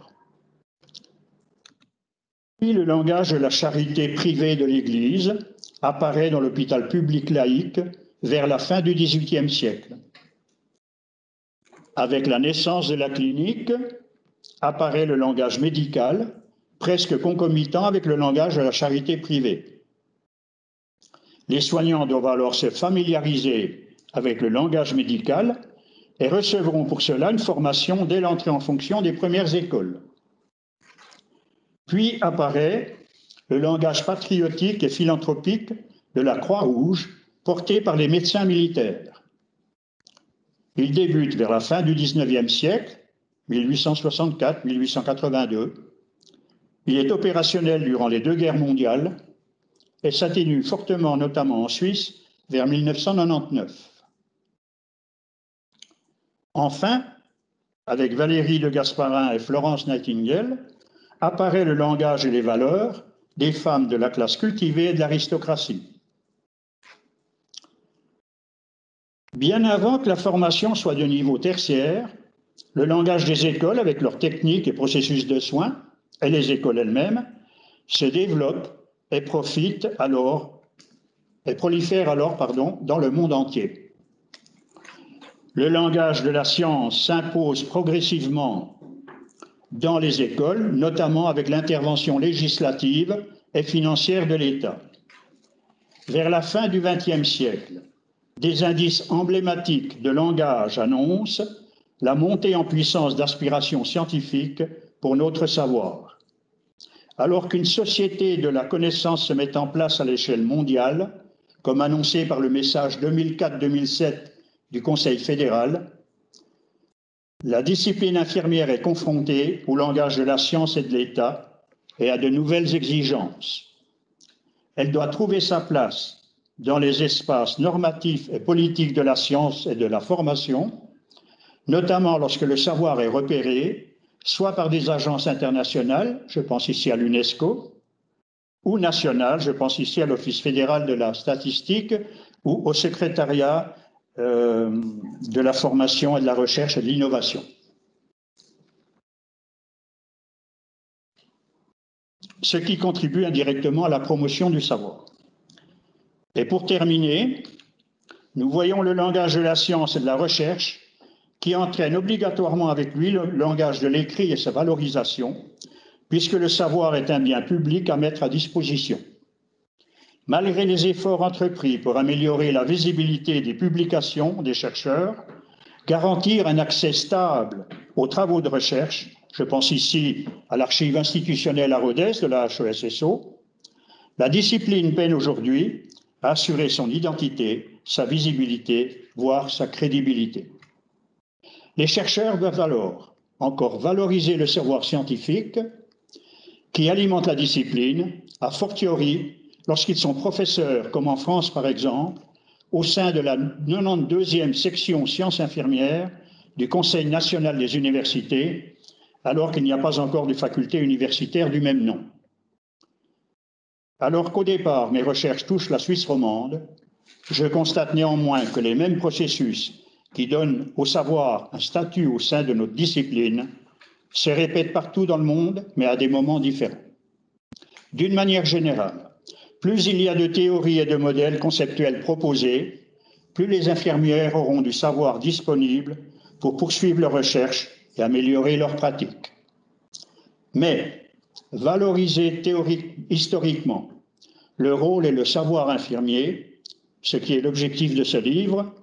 B: Puis le langage de la charité privée de l'Église apparaît dans l'hôpital public laïque vers la fin du XVIIIe siècle. Avec la naissance de la clinique, apparaît le langage médical, presque concomitant avec le langage de la charité privée. Les soignants doivent alors se familiariser avec le langage médical et recevront pour cela une formation dès l'entrée en fonction des premières écoles. Puis apparaît le langage patriotique et philanthropique de la Croix-Rouge, porté par les médecins militaires. Il débute vers la fin du XIXe siècle, 1864-1882. Il est opérationnel durant les deux guerres mondiales et s'atténue fortement, notamment en Suisse, vers 1999. Enfin, avec Valérie de Gasparin et Florence Nightingale, apparaît le langage et les valeurs des femmes de la classe cultivée et de l'aristocratie. Bien avant que la formation soit de niveau tertiaire, le langage des écoles, avec leurs techniques et processus de soins, et les écoles elles-mêmes, se développe et prolifère alors dans le monde entier. Le langage de la science s'impose progressivement dans les écoles, notamment avec l'intervention législative et financière de l'État. Vers la fin du XXe siècle, des indices emblématiques de langage annoncent la montée en puissance d'aspiration scientifique pour notre savoir. Alors qu'une société de la connaissance se met en place à l'échelle mondiale, comme annoncé par le message 2004-2007 du Conseil fédéral, la discipline infirmière est confrontée au langage de la science et de l'État et à de nouvelles exigences. Elle doit trouver sa place dans les espaces normatifs et politiques de la science et de la formation, notamment lorsque le savoir est repéré, soit par des agences internationales, je pense ici à l'UNESCO, ou nationales, je pense ici à l'Office fédéral de la statistique ou au secrétariat de la formation et de la recherche et de l'innovation. Ce qui contribue indirectement à la promotion du savoir. Et pour terminer, nous voyons le langage de la science et de la recherche qui entraîne obligatoirement avec lui le langage de l'écrit et sa valorisation, puisque le savoir est un bien public à mettre à disposition. Malgré les efforts entrepris pour améliorer la visibilité des publications des chercheurs, garantir un accès stable aux travaux de recherche, je pense ici à l'archive institutionnelle à Rodez de la HESSO, la discipline peine aujourd'hui à assurer son identité, sa visibilité, voire sa crédibilité. Les chercheurs doivent alors encore valoriser le savoir scientifique qui alimente la discipline, a fortiori lorsqu'ils sont professeurs, comme en France par exemple, au sein de la 92e section sciences infirmières du Conseil national des universités, alors qu'il n'y a pas encore de faculté universitaire du même nom. Alors qu'au départ, mes recherches touchent la Suisse romande, je constate néanmoins que les mêmes processus qui donnent au savoir un statut au sein de notre discipline se répètent partout dans le monde, mais à des moments différents. D'une manière générale, plus il y a de théories et de modèles conceptuels proposés, plus les infirmières auront du savoir disponible pour poursuivre leurs recherches et améliorer leurs pratiques. Mais valoriser historiquement le rôle et le savoir infirmier, ce qui est l'objectif de ce livre,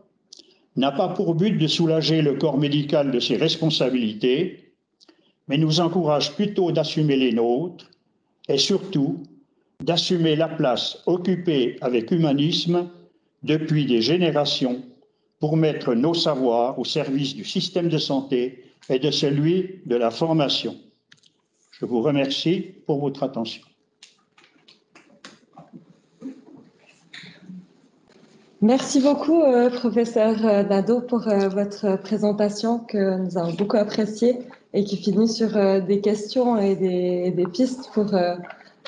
B: n'a pas pour but de soulager le corps médical de ses responsabilités, mais nous encourage plutôt d'assumer les nôtres et surtout d'assumer la place occupée avec humanisme depuis des générations pour mettre nos savoirs au service du système de santé et de celui de la formation. Je vous remercie pour votre attention.
A: Merci beaucoup, professeur Nadeau, pour votre présentation que nous avons beaucoup appréciée et qui finit sur des questions et des pistes pour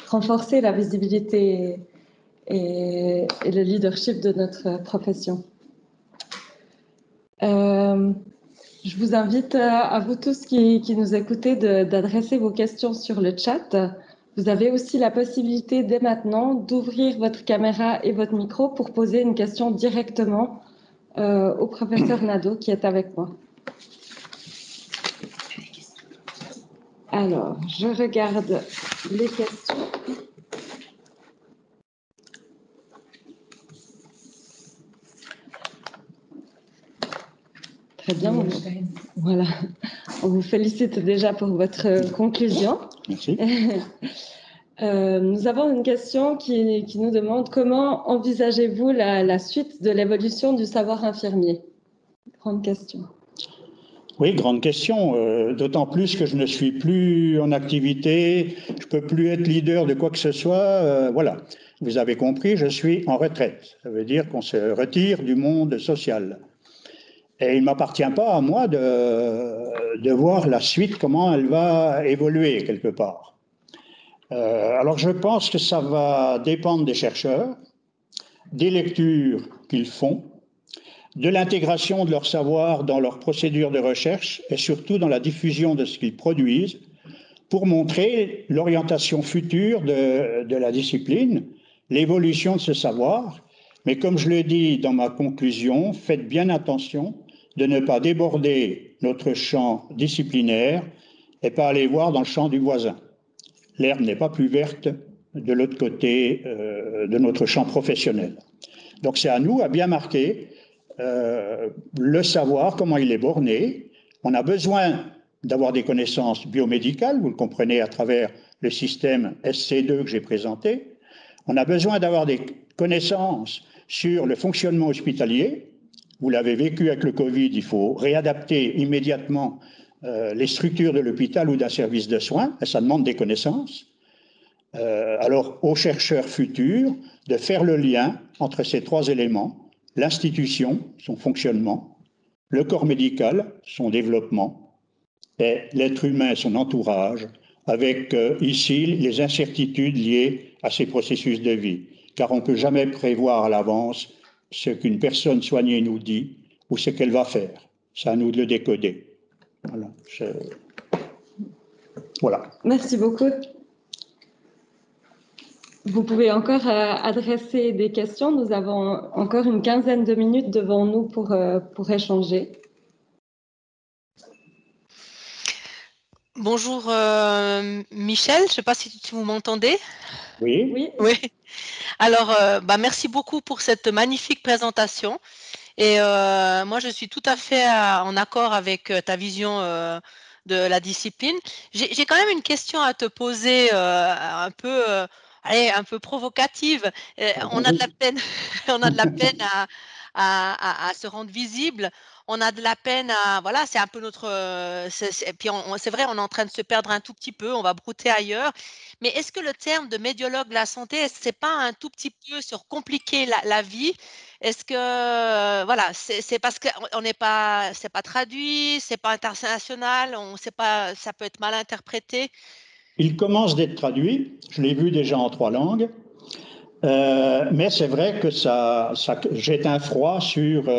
A: renforcer la visibilité et le leadership de notre profession. Je vous invite à vous tous qui nous écoutez d'adresser vos questions sur le chat. Vous avez aussi la possibilité dès maintenant d'ouvrir votre caméra et votre micro pour poser une question directement au professeur Nadeau qui est avec moi. Alors, je regarde les questions. Très bien. Voilà. On vous félicite déjà pour votre conclusion.
B: Merci.
A: Nous avons une question qui nous demande comment envisagez-vous la suite de l'évolution du savoir infirmier? Grande question.
B: Oui, grande question, d'autant plus que je ne suis plus en activité, je ne peux plus être leader de quoi que ce soit. Voilà, vous avez compris, je suis en retraite. Ça veut dire qu'on se retire du monde social. Et il ne m'appartient pas à moi de voir la suite, comment elle va évoluer quelque part. Alors je pense que ça va dépendre des chercheurs, des lectures qu'ils font, de l'intégration de leur savoir dans leur procédure de recherche et surtout dans la diffusion de ce qu'ils produisent pour montrer l'orientation future de la discipline, l'évolution de ce savoir. Mais comme je le dis dans ma conclusion, faites bien attention de ne pas déborder notre champ disciplinaire et pas aller voir dans le champ du voisin. L'herbe n'est pas plus verte de l'autre côté de notre champ professionnel. Donc c'est à nous à bien marquer le savoir, comment il est borné. On a besoin d'avoir des connaissances biomédicales, vous le comprenez à travers le système SC2 que j'ai présenté. On a besoin d'avoir des connaissances sur le fonctionnement hospitalier. Vous l'avez vécu avec le Covid, il faut réadapter immédiatement les structures de l'hôpital ou d'un service de soins, et ça demande des connaissances. Alors aux chercheurs futurs de faire le lien entre ces trois éléments, l'institution, son fonctionnement, le corps médical, son développement, et l'être humain et son entourage, avec ici les incertitudes liées à ces processus de vie. Car on ne peut jamais prévoir à l'avance ce qu'une personne soignée nous dit ou ce qu'elle va faire. C'est à nous de le décoder. Voilà. Voilà.
A: Merci beaucoup. Vous pouvez encore adresser des questions. Nous avons encore une quinzaine de minutes devant nous pour échanger.
C: Bonjour Michel, je ne sais pas si vous m'entendez.
B: Oui.
A: Oui.
C: Oui. Alors, merci beaucoup pour cette magnifique présentation. Et moi, je suis tout à fait en accord avec ta vision de la discipline. J'ai quand même une question à te poser un peu provocative. On a de la peine, on a de la peine à se rendre visible. On a de la peine à, voilà, c'est un peu notre, puis c'est vrai, on est en train de se perdre un tout petit peu, on va brouter ailleurs. Mais est-ce que le terme de médiologue de la santé, est-ce que c'est pas un tout petit peu surcompliquer la vie? Est-ce que, voilà, c'est parce qu'on n'est pas, c'est pas traduit, c'est pas international, on sait pas, ça peut être mal interprété.
B: Il commence d'être traduit, je l'ai vu déjà en 3 langues, mais c'est vrai que ça jette un froid sur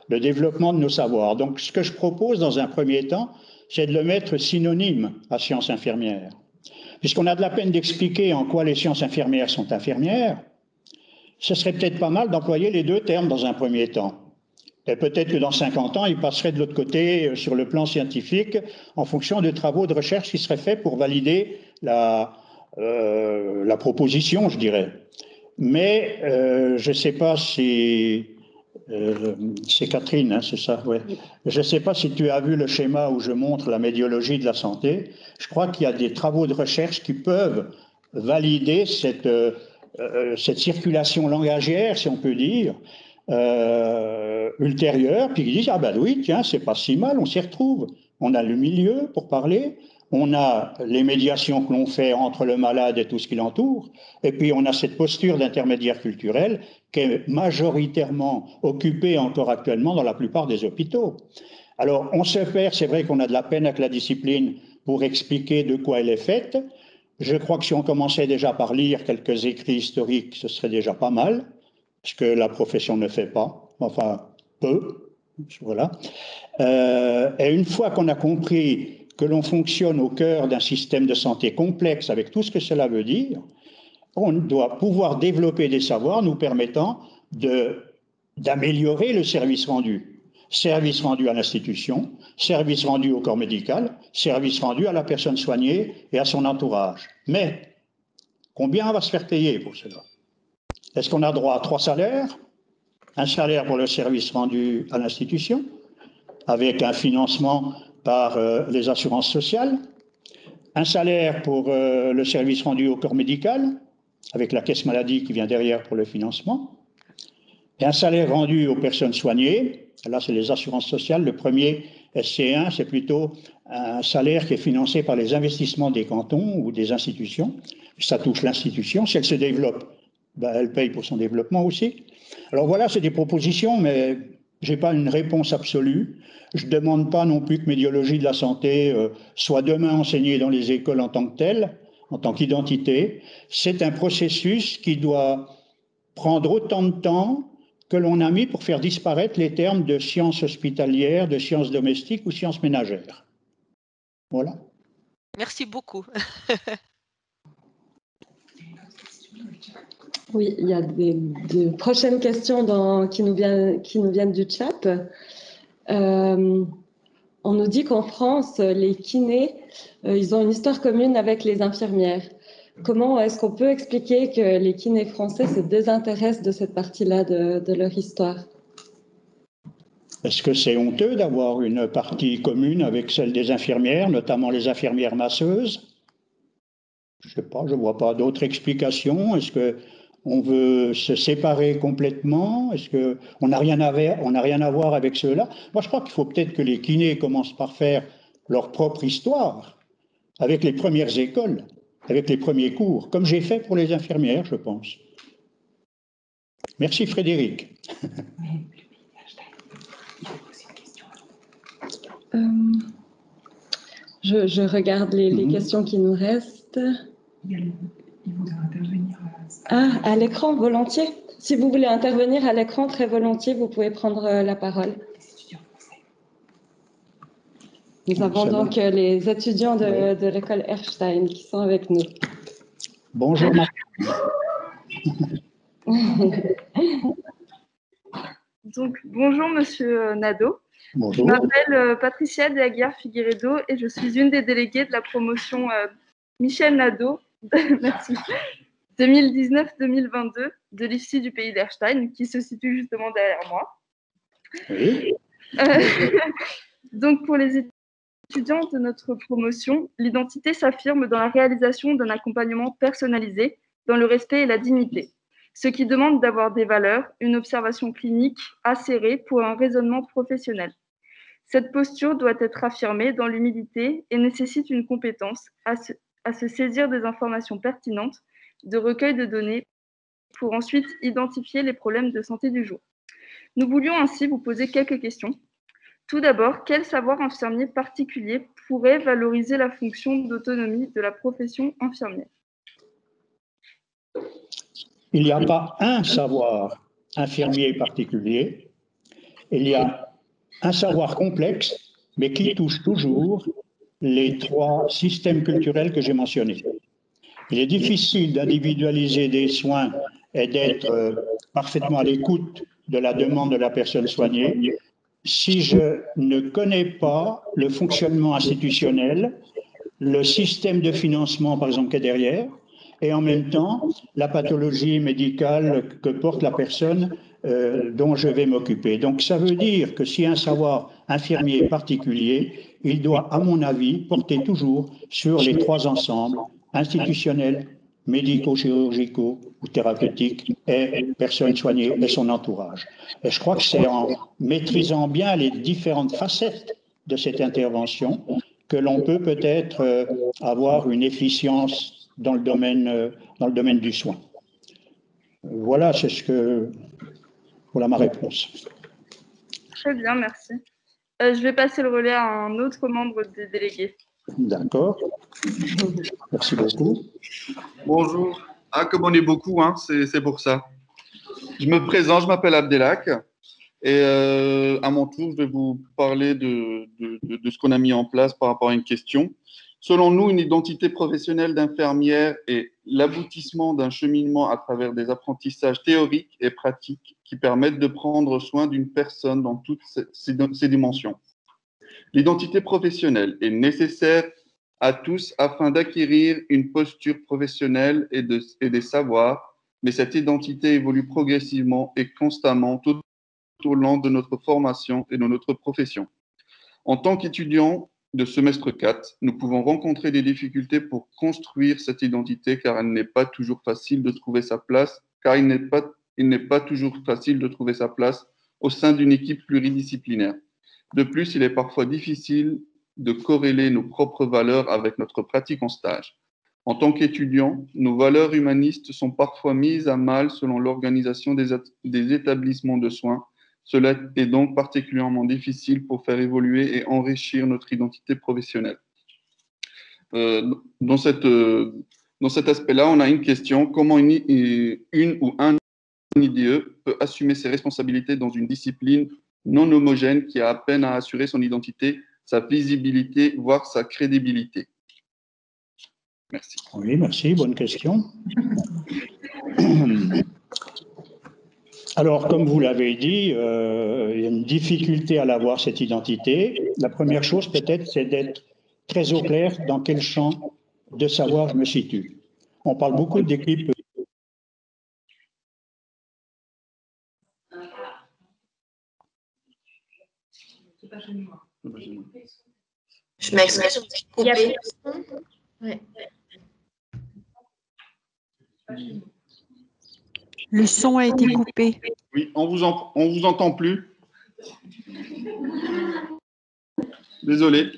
B: le développement de nos savoirs. Donc ce que je propose dans un premier temps, c'est de le mettre synonyme à sciences infirmières. Puisqu'on a de la peine d'expliquer en quoi les sciences infirmières sont infirmières, ce serait peut-être pas mal d'employer les 2 termes dans un premier temps. Et peut-être que dans 50 ans, ils passeraient de l'autre côté sur le plan scientifique en fonction de travaux de recherche qui seraient faits pour valider la proposition, je dirais. Mais je ne sais pas si... c'est Catherine, hein, c'est ça, ouais. Je ne sais pas si tu as vu le schéma où je montre la médiologie de la santé. Je crois qu'il y a des travaux de recherche qui peuvent valider cette circulation langagière, si on peut dire, ultérieure, puis qui disent, ah ben oui, tiens, c'est pas si mal, on s'y retrouve. On a le milieu pour parler, on a les médiations que l'on fait entre le malade et tout ce qui l'entoure, et puis on a cette posture d'intermédiaire culturel qui est majoritairement occupée encore actuellement dans la plupart des hôpitaux. Alors on se perd, c'est vrai qu'on a de la peine avec la discipline pour expliquer de quoi elle est faite. Je crois que si on commençait déjà par lire quelques écrits historiques, ce serait déjà pas mal, ce que la profession ne fait pas, enfin peu, voilà. Et une fois qu'on a compris que l'on fonctionne au cœur d'un système de santé complexe avec tout ce que cela veut dire, on doit pouvoir développer des savoirs nous permettant d'améliorer le service rendu. Service rendu à l'institution, service rendu au corps médical, service rendu à la personne soignée et à son entourage. Mais combien on va se faire payer pour cela? Est-ce qu'on a droit à 3 salaires? Un salaire pour le service rendu à l'institution, avec un financement par les assurances sociales, un salaire pour le service rendu au corps médical, avec la caisse maladie qui vient derrière pour le financement, et un salaire rendu aux personnes soignées. Là, c'est les assurances sociales. Le premier, SC1, c'est plutôt un salaire qui est financé par les investissements des cantons ou des institutions. Ça touche l'institution. Si elle se développe, ben, elle paye pour son développement aussi. Alors voilà, c'est des propositions, mais je n'ai pas une réponse absolue. Je ne demande pas non plus que médiologie de la santé soit demain enseignée dans les écoles en tant que telle. en tant qu'identité, c'est un processus qui doit prendre autant de temps que l'on a mis pour faire disparaître les termes de sciences hospitalières, de sciences domestiques ou sciences ménagères. Voilà.
C: Merci beaucoup.
A: Oui, il y a de prochaines questions qui nous viennent du chat. On nous dit qu'en France, les kinés, ils ont une histoire commune avec les infirmières. Comment est-ce qu'on peut expliquer que les kinés français se désintéressent de cette partie-là de leur histoire?
B: Est-ce que c'est honteux d'avoir une partie commune avec celle des infirmières, notamment les infirmières masseuses? Je ne sais pas, je ne vois pas d'autre explication. Est-ce qu'on veut se séparer complètement? Est-ce qu'on n'a rien à voir avec ceux-là? Moi, je crois qu'il faut peut-être que les kinés commencent par faire leur propre histoire avec les premières écoles, avec les premiers cours, comme j'ai fait pour les infirmières, je pense. Merci Frédéric.
A: Je regarde les questions qui nous restent.
D: Il voudrait intervenir
A: à l'écran, volontiers. Si vous voulez intervenir à l'écran, très volontiers, vous pouvez prendre la parole. Nous avons donc les étudiants de l'école Erstein qui sont avec nous.
B: Bonjour.
E: Donc, bonjour Monsieur Nadeau.
B: Bonjour.
E: Je m'appelle Patricia de Aguiar Figueiredo et je suis une des déléguées de la promotion Michel Nadeau, merci, 2019-2022 de l'IFSI du pays d'Erstein, qui se situe justement derrière moi.
B: Oui.
E: Donc, pour les étudiants de notre promotion, l'identité s'affirme dans la réalisation d'un accompagnement personnalisé, dans le respect et la dignité, ce qui demande d'avoir des valeurs, une observation clinique acérée pour un raisonnement professionnel. Cette posture doit être affirmée dans l'humilité et nécessite une compétence à se saisir des informations pertinentes, de recueil de données, pour ensuite identifier les problèmes de santé du jour. Nous voulions ainsi vous poser quelques questions. Tout d'abord, quel savoir infirmier particulier pourrait valoriser la fonction d'autonomie de la profession infirmière?
B: Il n'y a pas un savoir infirmier particulier, il y a un savoir complexe, mais qui touche toujours les trois systèmes culturels que j'ai mentionnés. Il est difficile d'individualiser des soins et d'être parfaitement à l'écoute de la demande de la personne soignée si je ne connais pas le fonctionnement institutionnel, le système de financement, par exemple, qui est derrière, et en même temps, la pathologie médicale que porte la personne dont je vais m'occuper. Donc, ça veut dire que si un savoir infirmier particulier, il doit, à mon avis, porter toujours sur les trois ensembles, institutionnels, médico-chirurgicaux ou thérapeutiques, et personnes soignées et son entourage. Et je crois que c'est en maîtrisant bien les différentes facettes de cette intervention que l'on peut peut-être avoir une efficience dans le domaine du soin. Voilà, voilà ma réponse.
E: Très bien, merci. Je vais passer le relais à un autre membre des délégués.
B: D'accord. Merci beaucoup.
F: Bonjour. Ah, comme on est beaucoup, hein, c'est pour ça. Je me présente, je m'appelle Abdelak. Et à mon tour, je vais vous parler de ce qu'on a mis en place par rapport à une question. Selon nous, une identité professionnelle d'infirmière est l'aboutissement d'un cheminement à travers des apprentissages théoriques et pratiques qui permettent de prendre soin d'une personne dans toutes ses dimensions. L'identité professionnelle est nécessaire à tous afin d'acquérir une posture professionnelle et des savoirs, mais cette identité évolue progressivement et constamment tout au long de notre formation et de notre profession. En tant qu'étudiant de semestre 4, nous pouvons rencontrer des difficultés pour construire cette identité car il n'est pas toujours facile de trouver sa place, au sein d'une équipe pluridisciplinaire. De plus, il est parfois difficile de corréler nos propres valeurs avec notre pratique en stage. En tant qu'étudiants, nos valeurs humanistes sont parfois mises à mal selon l'organisation des établissements de soins. Cela est donc particulièrement difficile pour faire évoluer et enrichir notre identité professionnelle. Dans cette Dans cet aspect-là, on a une question. Comment une ou un IDE peut assumer ses responsabilités dans une discipline non homogène qui a à peine à assurer son identité, sa visibilité, voire sa crédibilité? Merci.
B: Oui, merci, bonne question. Alors, comme vous l'avez dit, il y a une difficulté à l'avoir, cette identité. La première chose, peut-être, c'est d'être très au clair dans quel champ de savoir je me situe. On parle beaucoup d'équipes.
G: Je m'excuse,
H: Il y a plus de son. Ouais.
I: Le son a été coupé.
F: Oui, on vous entend plus. Désolé.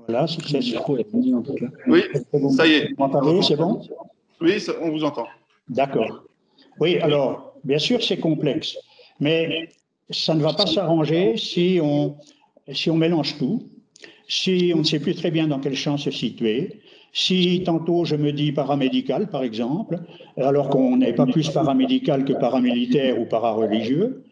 B: Voilà, c'est
F: Oui, ça y est.
B: Vous m'entendez, c'est bon?
F: Oui, on vous entend.
B: D'accord. Oui, alors, bien sûr, c'est complexe, mais ça ne va pas s'arranger si on mélange tout, si on ne sait plus très bien dans quel champ se situer, si tantôt je me dis paramédical, par exemple, alors qu'on n'est pas plus paramédical que paramilitaire ou parareligieux.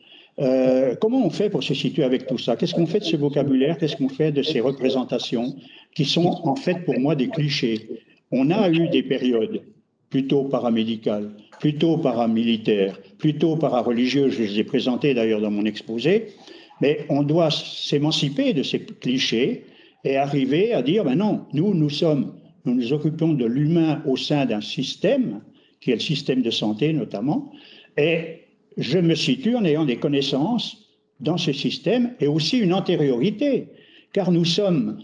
B: Comment on fait pour se situer avec tout ça? Qu'est-ce qu'on fait de ce vocabulaire? Qu'est-ce qu'on fait de ces représentations qui sont en fait pour moi des clichés? On a eu des périodes plutôt paramédicales, plutôt paramilitaires, plutôt parareligieuses, je les ai présentées d'ailleurs dans mon exposé, mais on doit s'émanciper de ces clichés et arriver à dire, ben non, nous nous occupons de l'humain au sein d'un système, qui est le système de santé notamment, et je me situe en ayant des connaissances dans ce système et aussi une antériorité, car nous sommes,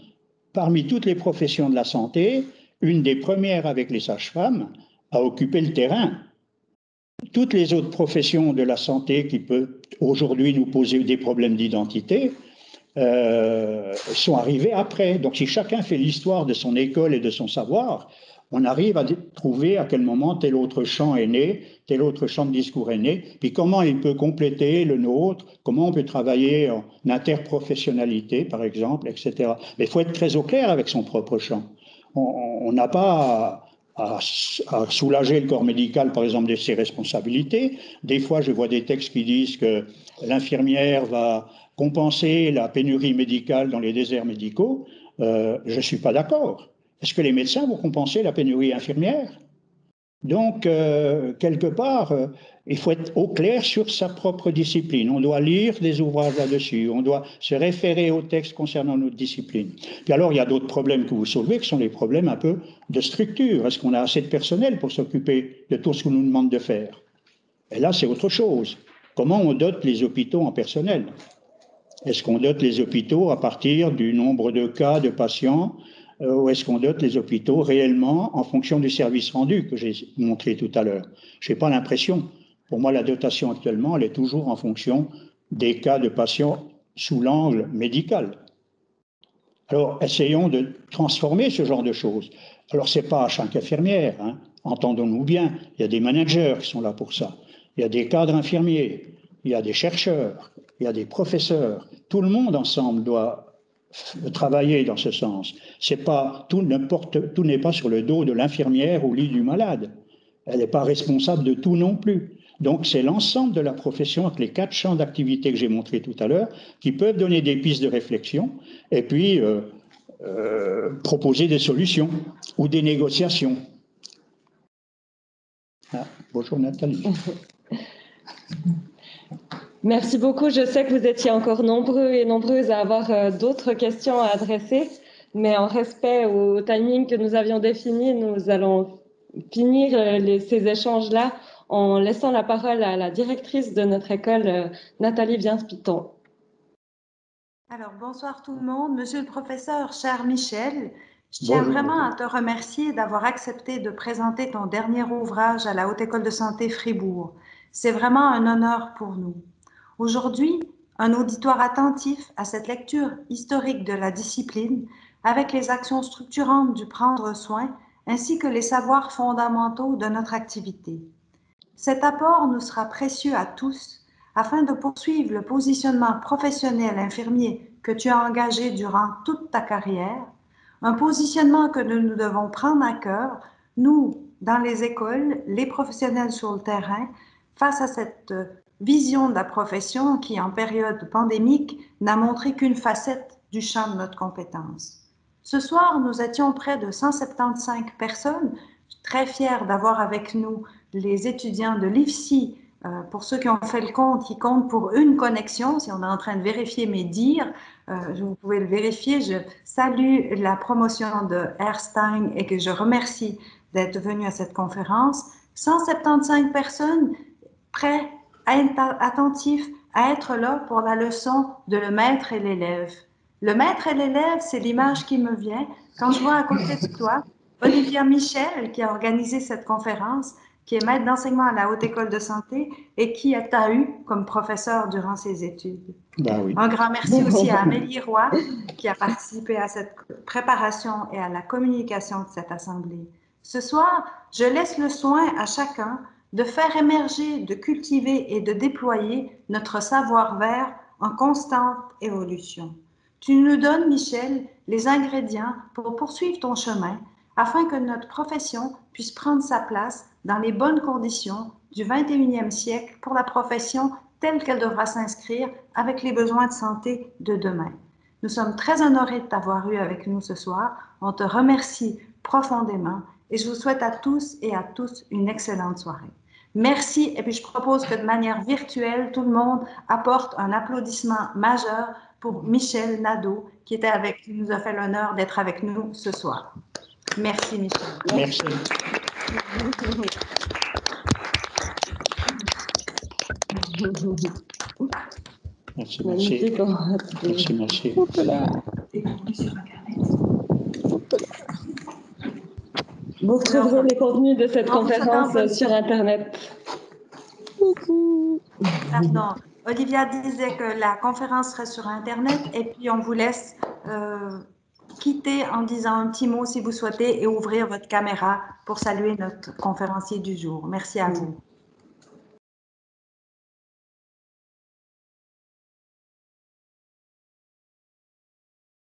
B: parmi toutes les professions de la santé, une des premières avec les sages-femmes à occuper le terrain. Toutes les autres professions de la santé qui peuvent aujourd'hui nous poser des problèmes d'identité sont arrivées après. Donc si chacun fait l'histoire de son école et de son savoir, on arrive à trouver à quel moment tel autre champ est né, tel autre champ de discours est né, puis comment il peut compléter le nôtre, comment on peut travailler en interprofessionnalité, par exemple, etc. Mais il faut être très au clair avec son propre champ. On n'a pas à soulager le corps médical, par exemple, de ses responsabilités. Des fois, je vois des textes qui disent que l'infirmière va compenser la pénurie médicale dans les déserts médicaux. Je ne suis pas d'accord. Est-ce que les médecins vont compenser la pénurie infirmière? Donc, quelque part, il faut être au clair sur sa propre discipline. On doit lire des ouvrages là-dessus, on doit se référer aux textes concernant notre discipline. Puis alors, il y a d'autres problèmes que vous soulevez, qui sont les problèmes un peu de structure. Est-ce qu'on a assez de personnel pour s'occuper de tout ce qu'on nous demande de faire? Et là, c'est autre chose. Comment on dote les hôpitaux en personnel? Est-ce qu'on dote les hôpitaux à partir du nombre de cas de patients ou est-ce qu'on dote les hôpitaux réellement en fonction du service rendu que j'ai montré tout à l'heure? Je n'ai pas l'impression. Pour moi, la dotation actuellement, elle est toujours en fonction des cas de patients sous l'angle médical. Alors, essayons de transformer ce genre de choses. Alors, ce n'est pas à chaque infirmière, hein, entendons-nous bien. Il y a des managers qui sont là pour ça. Il y a des cadres infirmiers, il y a des chercheurs, il y a des professeurs. Tout le monde ensemble doit travailler dans ce sens. Tout n'est pas sur le dos de l'infirmière au lit du malade. Elle n'est pas responsable de tout non plus. Donc c'est l'ensemble de la profession avec les 4 champs d'activité que j'ai montrés tout à l'heure qui peuvent donner des pistes de réflexion et puis proposer des solutions ou des négociations. Ah, bonjour Nathalie.
A: Merci beaucoup. Je sais que vous étiez encore nombreux et nombreuses à avoir d'autres questions à adresser, mais en respect au timing que nous avions défini, nous allons finir ces échanges-là en laissant la parole à la directrice de notre école, Nathalie Viens-Piton.
J: Alors, bonsoir tout le monde. Monsieur le professeur, cher Michel, je tiens vraiment à te remercier d'avoir accepté de présenter ton dernier ouvrage à la Haute École de Santé Fribourg. C'est vraiment un honneur pour nous. Aujourd'hui, un auditoire attentif à cette lecture historique de la discipline avec les actions structurantes du prendre soin ainsi que les savoirs fondamentaux de notre activité. Cet apport nous sera précieux à tous afin de poursuivre le positionnement professionnel infirmier que tu as engagé durant toute ta carrière, Un positionnement que nous devons prendre à cœur, nous, dans les écoles, les professionnels sur le terrain, face à cette vision de la profession qui, en période pandémique, n'a montré qu'une facette du champ de notre compétence. Ce soir, nous étions près de 175 personnes, très fiers d'avoir avec nous les étudiants de l'IFSI. Pour ceux qui ont fait le compte, ils comptent pour une connexion. Si on est en train de vérifier mes dires, vous pouvez le vérifier. Je salue la promotion de Erstein et que je remercie d'être venu à cette conférence. 175 personnes prêts à être attentifs, à être là pour la leçon de le maître et l'élève. Le maître et l'élève, c'est l'image qui me vient quand je vois à côté de toi Olivia Michel qui a organisé cette conférence, qui est maître d'enseignement à la Haute École de Santé et qui t'a eu comme professeur durant ses études.
B: Ben oui.
J: Un grand merci aussi à Amélie Roy qui a participé à cette préparation et à la communication de cette assemblée. Ce soir, je laisse le soin à chacun de faire émerger, de cultiver et de déployer notre savoir-faire en constante évolution. Tu nous donnes, Michel, les ingrédients pour poursuivre ton chemin afin que notre profession puisse prendre sa place dans les bonnes conditions du 21e siècle pour la profession telle qu'elle devra s'inscrire avec les besoins de santé de demain. Nous sommes très honorés de t'avoir eu avec nous ce soir. On te remercie profondément et je vous souhaite à tous et à tous une excellente soirée. Merci et puis je propose que de manière virtuelle, tout le monde apporte un applaudissement majeur pour Michel Nadeau qui nous a fait l'honneur d'être avec nous ce soir. Merci Michel.
B: Merci. Merci, merci. Merci, merci.
A: Vous retrouverez les contenus de cette conférence sur Internet.
J: Non, Olivia disait que la conférence serait sur Internet et puis on vous laisse quitter en disant un petit mot si vous souhaitez et ouvrir votre caméra pour saluer notre conférencier du jour. Merci à vous.